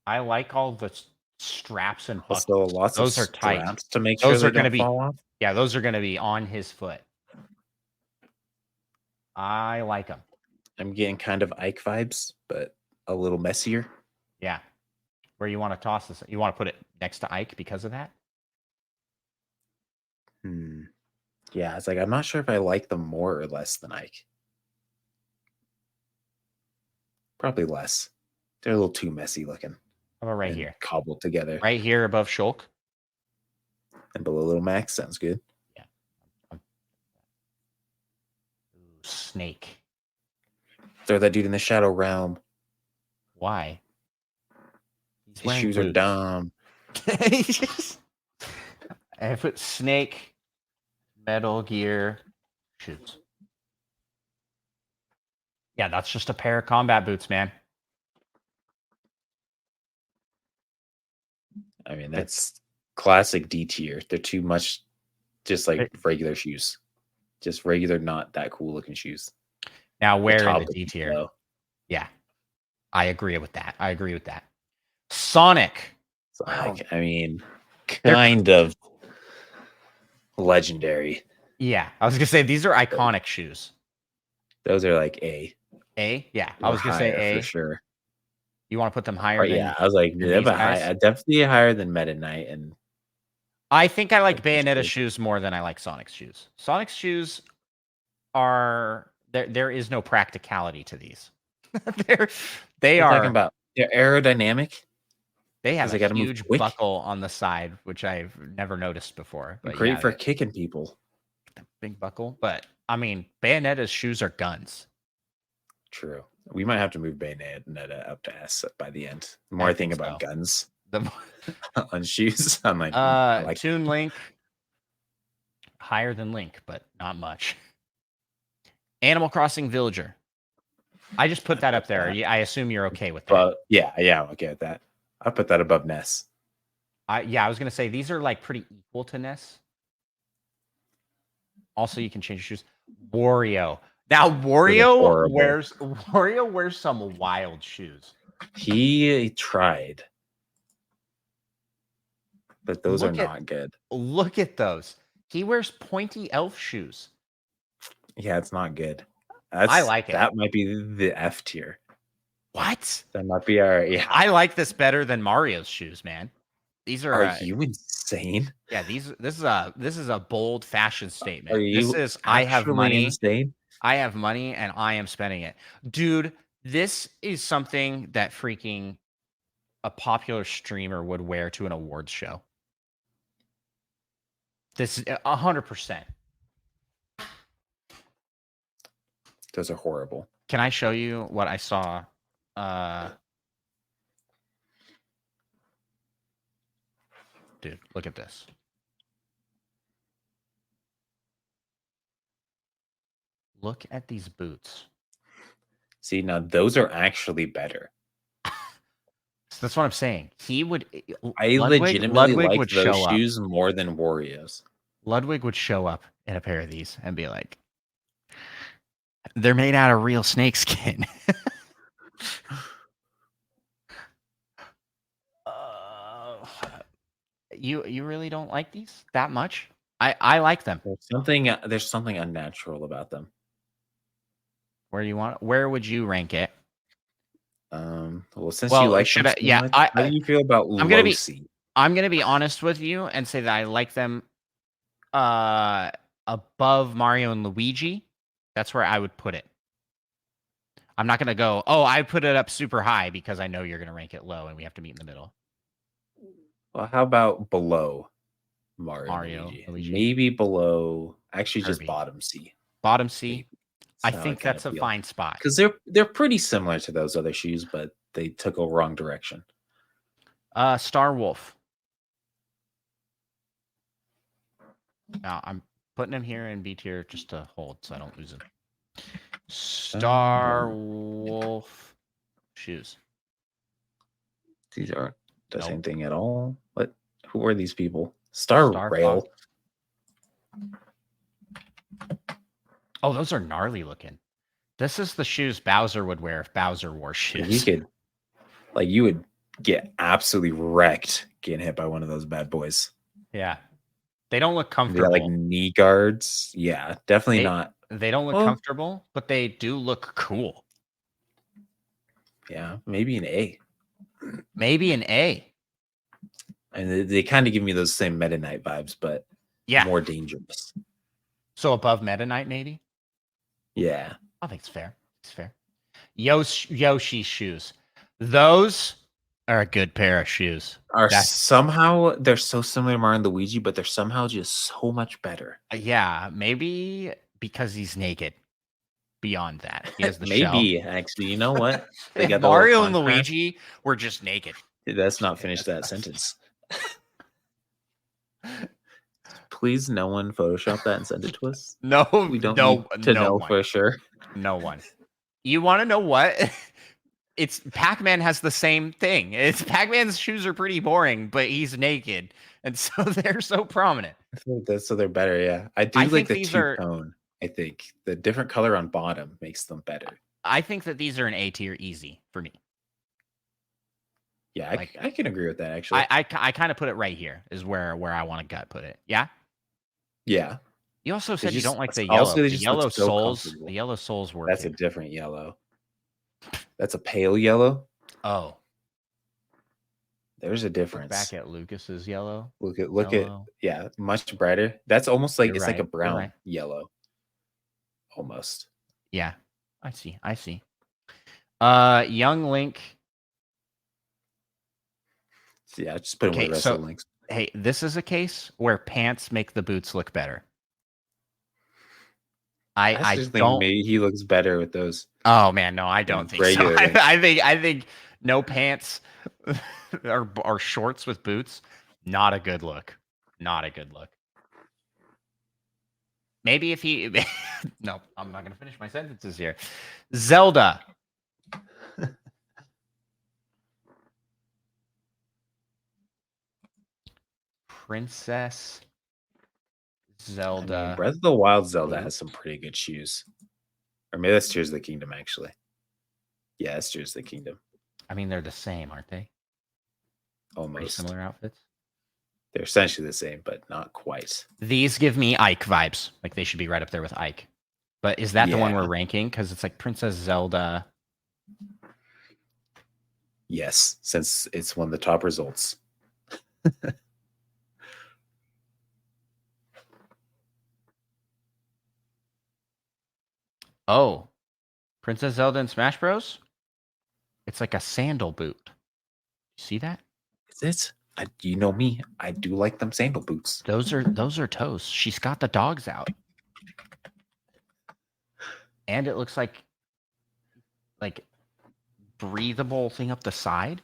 I like all the straps and buckles. Also, lots those of are tight straps to make sure they don't fall off. Yeah, those are going to be on his foot. I like them. I'm getting kind of Ike vibes, but a little messier. Yeah. Where you want to toss this? You want to put it next to Ike because of that? Yeah, it's like I'm not sure if I like them more or less than Ike. Probably less. They're a little too messy looking. How about right here? Cobbled together. Right here above Shulk. And below Little Max. Sounds good. Yeah. Snake. Throw that dude in the Shadow Realm. Why? His shoes are dumb. I put Snake, Metal Gear, shoes. Yeah, that's just a pair of combat boots, man. I mean, that's classic D tier. They're too much just like regular shoes. Just regular, not that cool looking shoes. Now, where in the D tier? Yeah, I agree with that. Sonic. I mean, kind of legendary. Yeah, I was gonna say these are iconic shoes. Those are like A. A? Yeah, I was gonna say A for sure. You want to put them higher? Yeah, I was like, definitely higher than Meta Knight, and I think I like Bayonetta's shoes more than I like Sonic's shoes. Sonic's shoes are there is no practicality to these. They are talking about they're aerodynamic. They have a huge buckle on the side, which I've never noticed before. But great for kicking people. Big buckle, but I mean, Bayonetta's shoes are guns. True. We might have to move Bayonetta up to S by the end. The more I think about guns on shoes, I'm like, Toon Link higher than Link, but not much. Animal Crossing Villager. I just put that up there. I assume you're okay with that. But yeah, I'm okay with that. I put that above Ness. I was gonna say these are like pretty equal to Ness. Also, you can change shoes. Wario. Now Wario wears some wild shoes. He tried, but those are not good. Look at those. He wears pointy elf shoes. Yeah, it's not good. I like it. That might be the F tier. What? That might be our I like this better than Mario's shoes, man. These Are you insane? Yeah, this is a bold fashion statement. Are you This is I have money. insane? I have money and I am spending it. Dude, this is something that freaking a popular streamer would wear to an awards show. This is 100%. Those are horrible. Can I show you what I saw? Dude, look at this. Look at these boots. See, now those are actually better. So that's what I'm saying. I legitimately like those shoes more than Wario's. Ludwig would show up in a pair of these and be like, they're made out of real snake skin. You really don't like these that much? I like them. There's something unnatural about them. Where would you rank it? Well, since you like them so much, how do you feel about low C? I'm gonna be honest with you and say that I like them above Mario and Luigi. That's where I would put it. I'm not gonna go, I put it up super high because I know you're gonna rank it low and we have to meet in the middle. Well, how about below Mario and Luigi? Maybe below, actually Kirby. Just bottom C. Bottom C. I think that's a fine spot. Because they're pretty similar to those other shoes, but they took a wrong direction. Star Wolf. Now I'm putting him here in B tier just to hold so I don't lose him. Star Wolf shoes. These aren't the same thing at all. What? Who are these people? Star Rail. Fox. Oh, those are gnarly looking. This is the shoes Bowser would wear if Bowser wore shoes. You would get absolutely wrecked getting hit by one of those bad boys. Yeah. They don't look comfortable. They got knee guards. Yeah, definitely not. They don't look comfortable, but they do look cool. Yeah, maybe an A. Maybe an A. And they kind of give me those same Meta Knight vibes, but more dangerous. So above Meta Knight, maybe? Yeah. I think it's fair. It's fair. Yoshi's shoes. Those are a good pair of shoes. Somehow they're so similar to Mario and Luigi, but they're somehow just so much better. Yeah, maybe because he's naked. Beyond that, he has the maybe shell. Actually, you know what? They got Mario and Luigi were just naked. Let's not finish that sentence. Please, no one Photoshop that and send it to us. No, we don't need to know for sure. No one. You want to know what? It's Pac-Man has the same thing. It's Pac-Man's shoes are pretty boring, but he's naked, and so they're so prominent. So they're better. Yeah, I like the two-tone. I think the different color on bottom makes them better. I think that these are an A tier easy for me. Yeah, I can agree with that. Actually, I kind of put it right here is where I want to put it. Yeah. Yeah. You also said you don't like the yellow. The yellow souls. The yellow souls were. That's a different yellow. That's a pale yellow. Oh. There's a difference. Look back at Lucas's yellow. Look at much brighter. That's almost like it's like a brown yellow. Almost. Yeah. I see. Young Link. Yeah, just put him with the rest of the links. Hey, this is a case where pants make the boots look better. I don't. Maybe he looks better with those. Oh man, no, I don't think so. I think no pants or shorts with boots. Not a good look. Not a good look. Maybe if he. No, I'm not gonna finish my sentences here. Zelda. Princess I mean, Zelda. Breath of the Wild Zelda has boots. some pretty good shoes. Or maybe that's Tears of the Kingdom, actually. Yeah, it's Tears of the Kingdom. I mean, they're the same, aren't they? Pretty Almost. similar outfits. They're essentially the same, but not quite. These give me Ike vibes. Like they should be right up there with Ike. But is that the one Yeah. we're ranking? Because it's like Princess Zelda. Yes, since it's one of the top results. Oh, Princess Zelda in Smash Bros. It's like a sandal boot. You see that? Is it? You know me. I do like them sandal boots. Those are toes. She's got the dogs out, and it looks like breathable thing up the side.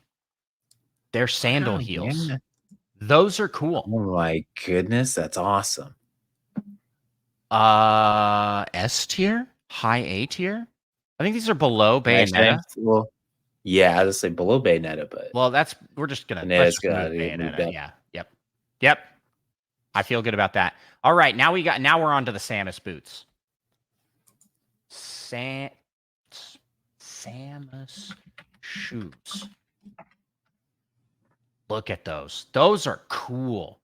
They're sandal Wow, heels. yeah. Those are cool. Oh my goodness, that's awesome. S tier, high A tier. I think these are below Actually, Bayonetta. well, yeah, I was say below Bayonetta, but Well, we're just gonna Bayonetta's let's just gotta move get moved Bayonetta. up. Yeah. Yep. I feel good about that. All right, now we're on to the Samus boots. Samus shoes. Look at those. Those are cool.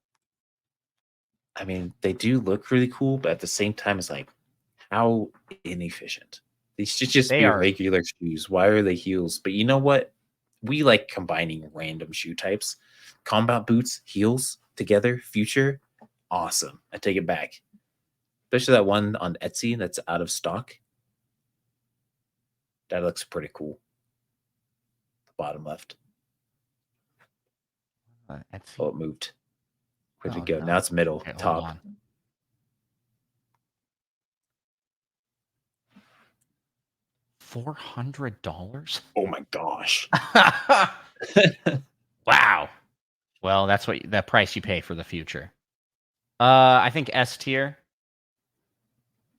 I mean, they do look really cool, but at the same time, it's like, how inefficient. These should just They be are. regular shoes. Why are they heels? But you know what? We like combining random shoe types. Combat boots, heels together, future, awesome. I take it back. Especially that one on Etsy that's out of stock. That looks pretty cool. The bottom left. Etsy. Oh, it moved. Where'd Oh, it go? no. Now it's middle, Okay, top. hold on. $400? Oh my gosh. Wow. Well, that's the price you pay for the future. I think S tier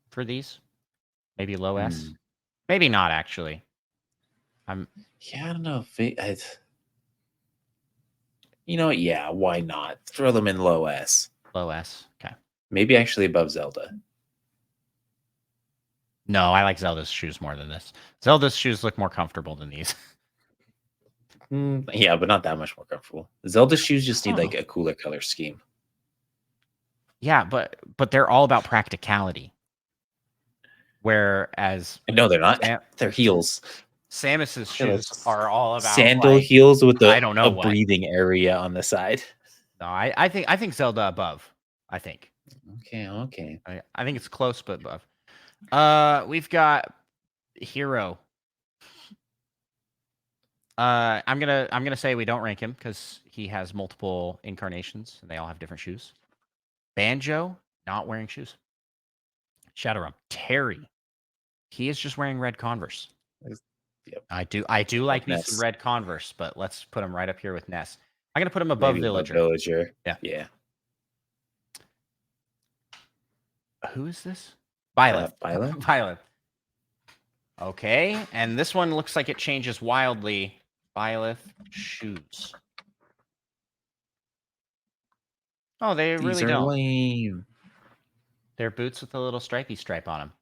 for these. Maybe low S. Maybe not actually. Yeah, I don't know if you know what? Yeah, why not? Throw them in low S. Low S. Okay. Maybe actually above Zelda. No, I like Zelda's shoes more than this. Zelda's shoes look more comfortable than these. Yeah, but not that much more comfortable. Zelda's shoes just need like a cooler color scheme. Yeah, but they're all about practicality. Whereas No, they're not. They're heels. Samus's shoes are all about sandal heels with I don't know a what. breathing area on the side. No, I think Zelda above. I think. Okay. I think it's close, but above. We've got Hero. I'm gonna say we don't rank him because he has multiple incarnations and they all have different shoes. Banjo not wearing shoes. Shadowrun Terry, he is just wearing red Converse. Yep. I do like me some red Converse, but let's put him right up here with Ness. I'm gonna put him above Villager. Villager. Yeah. Who is this? Violet. Violet. Okay, and this one looks like it changes wildly. Violet shoes. Oh, they really don't. Lame. They're boots with a little stripy stripe on them.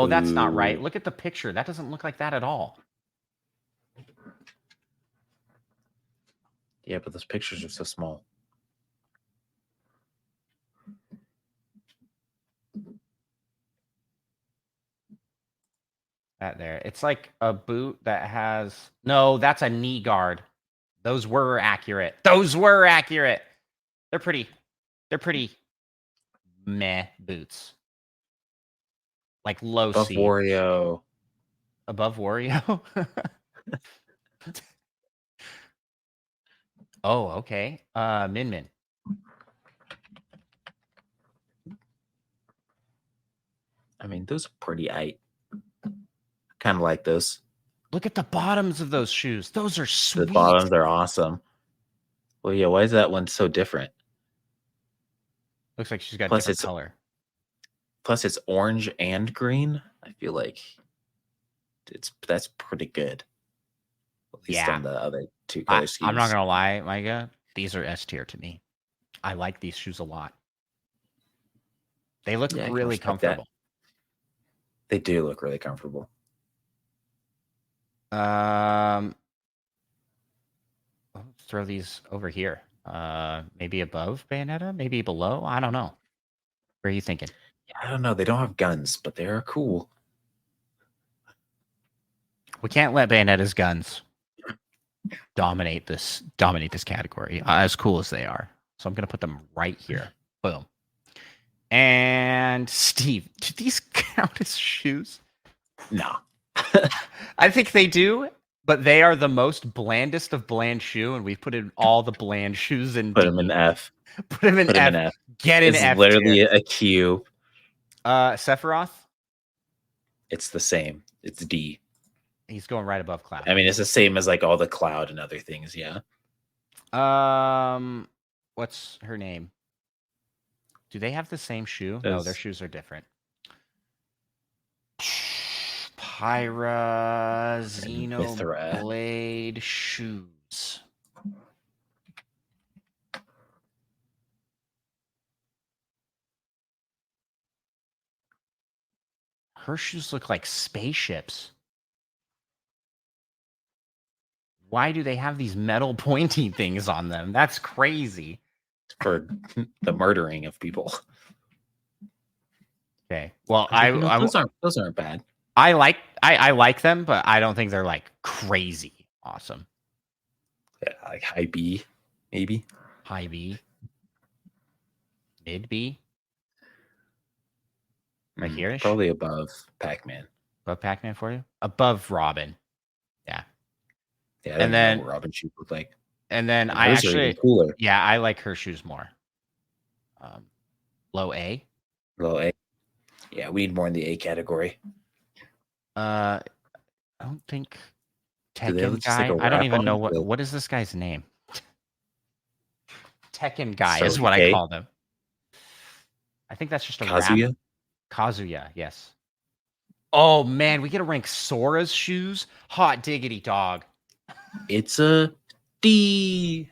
That's not right. Look at the picture. That doesn't look like that at all. Yeah, but those pictures are so small. That there. It's like a boot that has... No, that's a knee guard. Those were accurate. They're pretty meh boots. Like low Above C. Wario. Above Wario? Oh, okay. Min Min. I mean, those are pretty kind of like those. Look at the bottoms of those shoes. Those are sweet. The bottoms are awesome. Well, yeah, why is that one so different? Looks like she's got different color. Plus, it's orange and green. I feel like that's pretty good. At least on the other two color schemes. I'm not gonna lie, Micah. These are S tier to me. I like these shoes a lot. They look Yeah, I can really respect that. comfortable. They do look really comfortable. Let's throw these over here. Maybe above Bayonetta, maybe below. I don't know. Where are you thinking? I don't know. They don't have guns, but they are cool. We can't let Bayonetta's guns dominate this category. As cool as they are, so I'm gonna put them right here. Boom. And Steve, do these count as shoes? No. I think they do, but they are the most blandest of bland shoe, and we've put in all the bland shoes in Put D. them in F. Put them in Put F. them in F. Get an It's F literally tier. a Q. Sephiroth, It's the same. It's D. he's going right above Cloud. I mean, it's the same as like all the Cloud and other things. Yeah. What's her name? Do they have the same shoe? No, their shoes are different. Pyra Xenoblade shoes. Her shoes look like spaceships. Why do they have these metal pointy things on them? That's crazy. For the murdering of people. Okay. Well, those aren't bad. I like them, but I don't think they're like crazy awesome. Yeah, like high B, maybe. High B. Mid B. Right here. Probably above Pac-Man. Above Pac-Man for you? Above Robin. Yeah. Yeah, and then know what Robin shoes look like. And then I actually cooler. Yeah, I like her shoes more. Low A. Low A. Yeah, we need more in the A category. I don't think Tekken guy. Like I don't even know what is this guy's name. Tekken guy is what I call them. I think that's just a Kazuya. Rap. Kazuya, yes. Oh man, we get to rank Sora's shoes. Hot diggity dog. It's a D.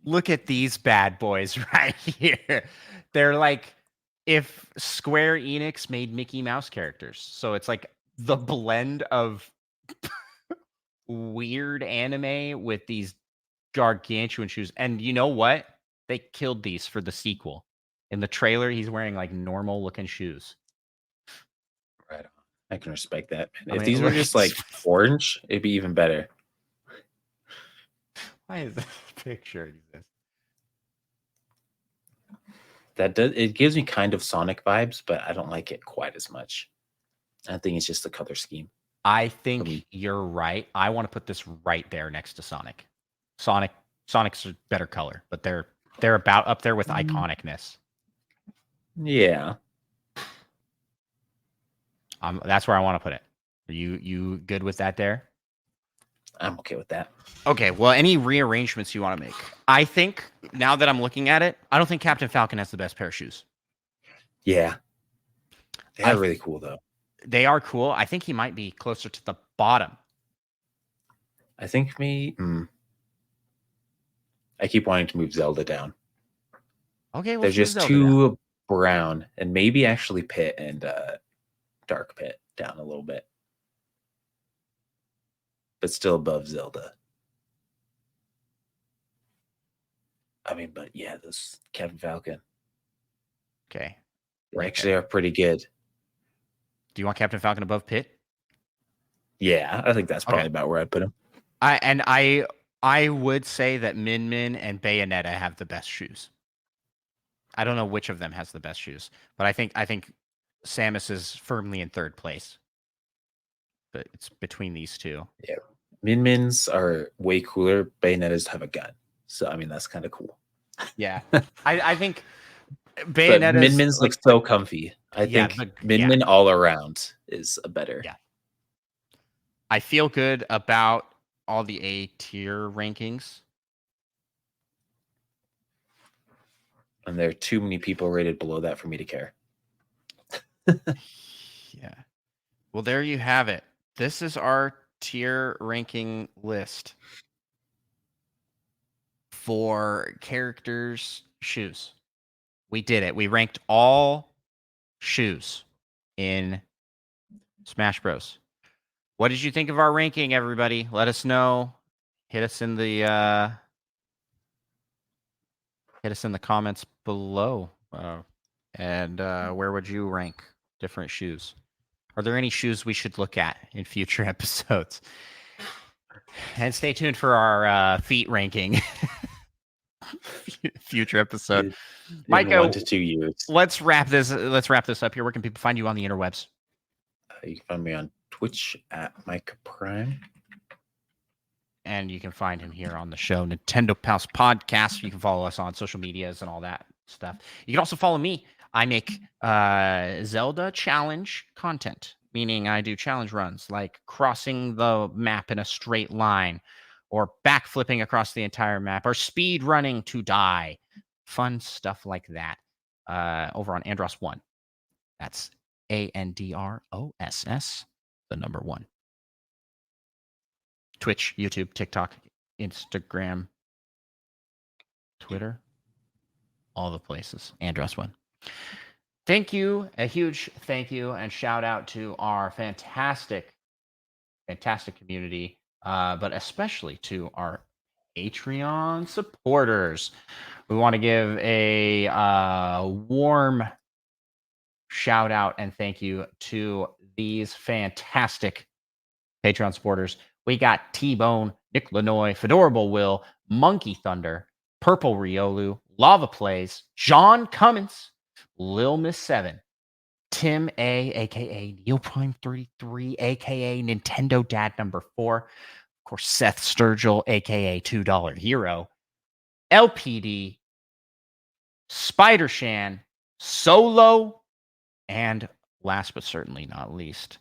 Look at these bad boys right here. They're like if Square Enix made Mickey Mouse characters. So it's like the blend of weird anime with these gargantuan shoes. And you know what? They killed these for the sequel. In the trailer, he's wearing like normal looking shoes. Right on. I can respect that. If these were just like orange, it'd be even better. Why is this picture exist? It gives me kind of Sonic vibes, but I don't like it quite as much. I think it's just the color scheme. I think you're right. I want to put this right there next to Sonic. Sonic's a better color, but they're about up there with iconicness. Yeah. That's where I want to put it. Are you good with that there? I'm okay with that. Okay, well, any rearrangements you want to make? I think, now that I'm looking at it, I don't think Captain Falcon has the best pair of shoes. Yeah. They are really cool, though. They are cool. I think he might be closer to the bottom. I think I keep wanting to move Zelda down. Okay, they're just too brown, and maybe actually Pit and Dark Pit down a little bit. But still above Zelda. I mean, but yeah, this Captain Falcon. Okay. They actually are pretty good. Do you want Captain Falcon above Pit? Yeah, I think that's probably about where I'd put him. I would say that Min Min and Bayonetta have the best shoes. I don't know which of them has the best shoes, but I think Samus is firmly in third place. But it's between these two. Yeah. Min Min's are way cooler. Bayonetta's have a gun. So, I mean, that's kind of cool. Yeah. I think Bayonetta's... Min Min's look so comfy. I think Min Min all around is a better. Yeah. I feel good about all the A tier rankings. And there are too many people rated below that for me to care. Yeah. Well, there you have it. This is our tier ranking list for characters' shoes. We did it. We ranked all shoes in Smash Bros. What did you think of our ranking, everybody? Let us know. Hit us in the comments below. And where would you rank different shoes? Are there any shoes we should look at in future episodes? And stay tuned for our feet ranking. Future episode. In 1 to 2 years. Let's wrap this up here. Where can people find you on the interwebs? You can find me on Twitch at Mike Prime. And you can find him here on the show, Nintendo Pals Podcast. You can follow us on social medias and all that stuff. You can also follow me. I make Zelda challenge content, meaning I do challenge runs like crossing the map in a straight line, or backflipping across the entire map, or speed running to die. Fun stuff like that over on Andros 1. That's ANDROSS, the number 1. Twitch, YouTube, TikTok, Instagram, Twitter, all the places. Andros 1. Thank you. A huge thank you and shout out to our fantastic community, but especially to our Patreon supporters. We want to give a warm shout out and thank you to these fantastic Patreon supporters. We got T-Bone, Nick Lanoy, Fedorable Will, Monkey Thunder, Purple Riolu, Lava Plays, John Cummins, Lil Miss 7, Tim A, aka Neoprime 33, aka Nintendo Dad number 4, of course, Seth Sturgill, aka $2 Hero, LPD, Spider Shan, Solo, and last but certainly not least,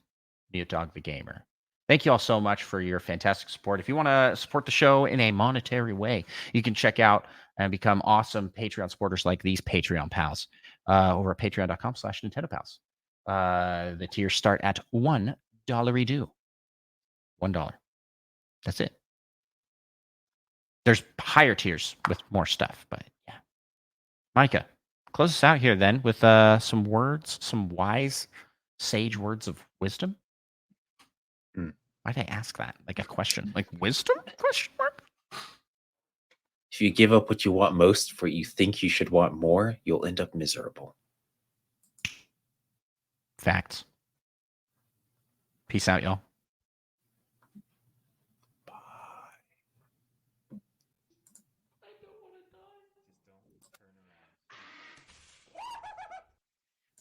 Mute Dog the Gamer. Thank you all so much for your fantastic support. If you want to support the show in a monetary way, you can check out and become awesome Patreon supporters like these Patreon pals over at patreon.com/Nintendo Pals. The tiers start at $1 due. $1. That's it. There's higher tiers with more stuff, but yeah. Micah, close us out here then with some words, some wise, sage words of wisdom. Why'd I ask that? Like a question? Like wisdom? Question mark? If you give up what you want most for what you think you should want more, you'll end up miserable. Facts. Peace out, y'all.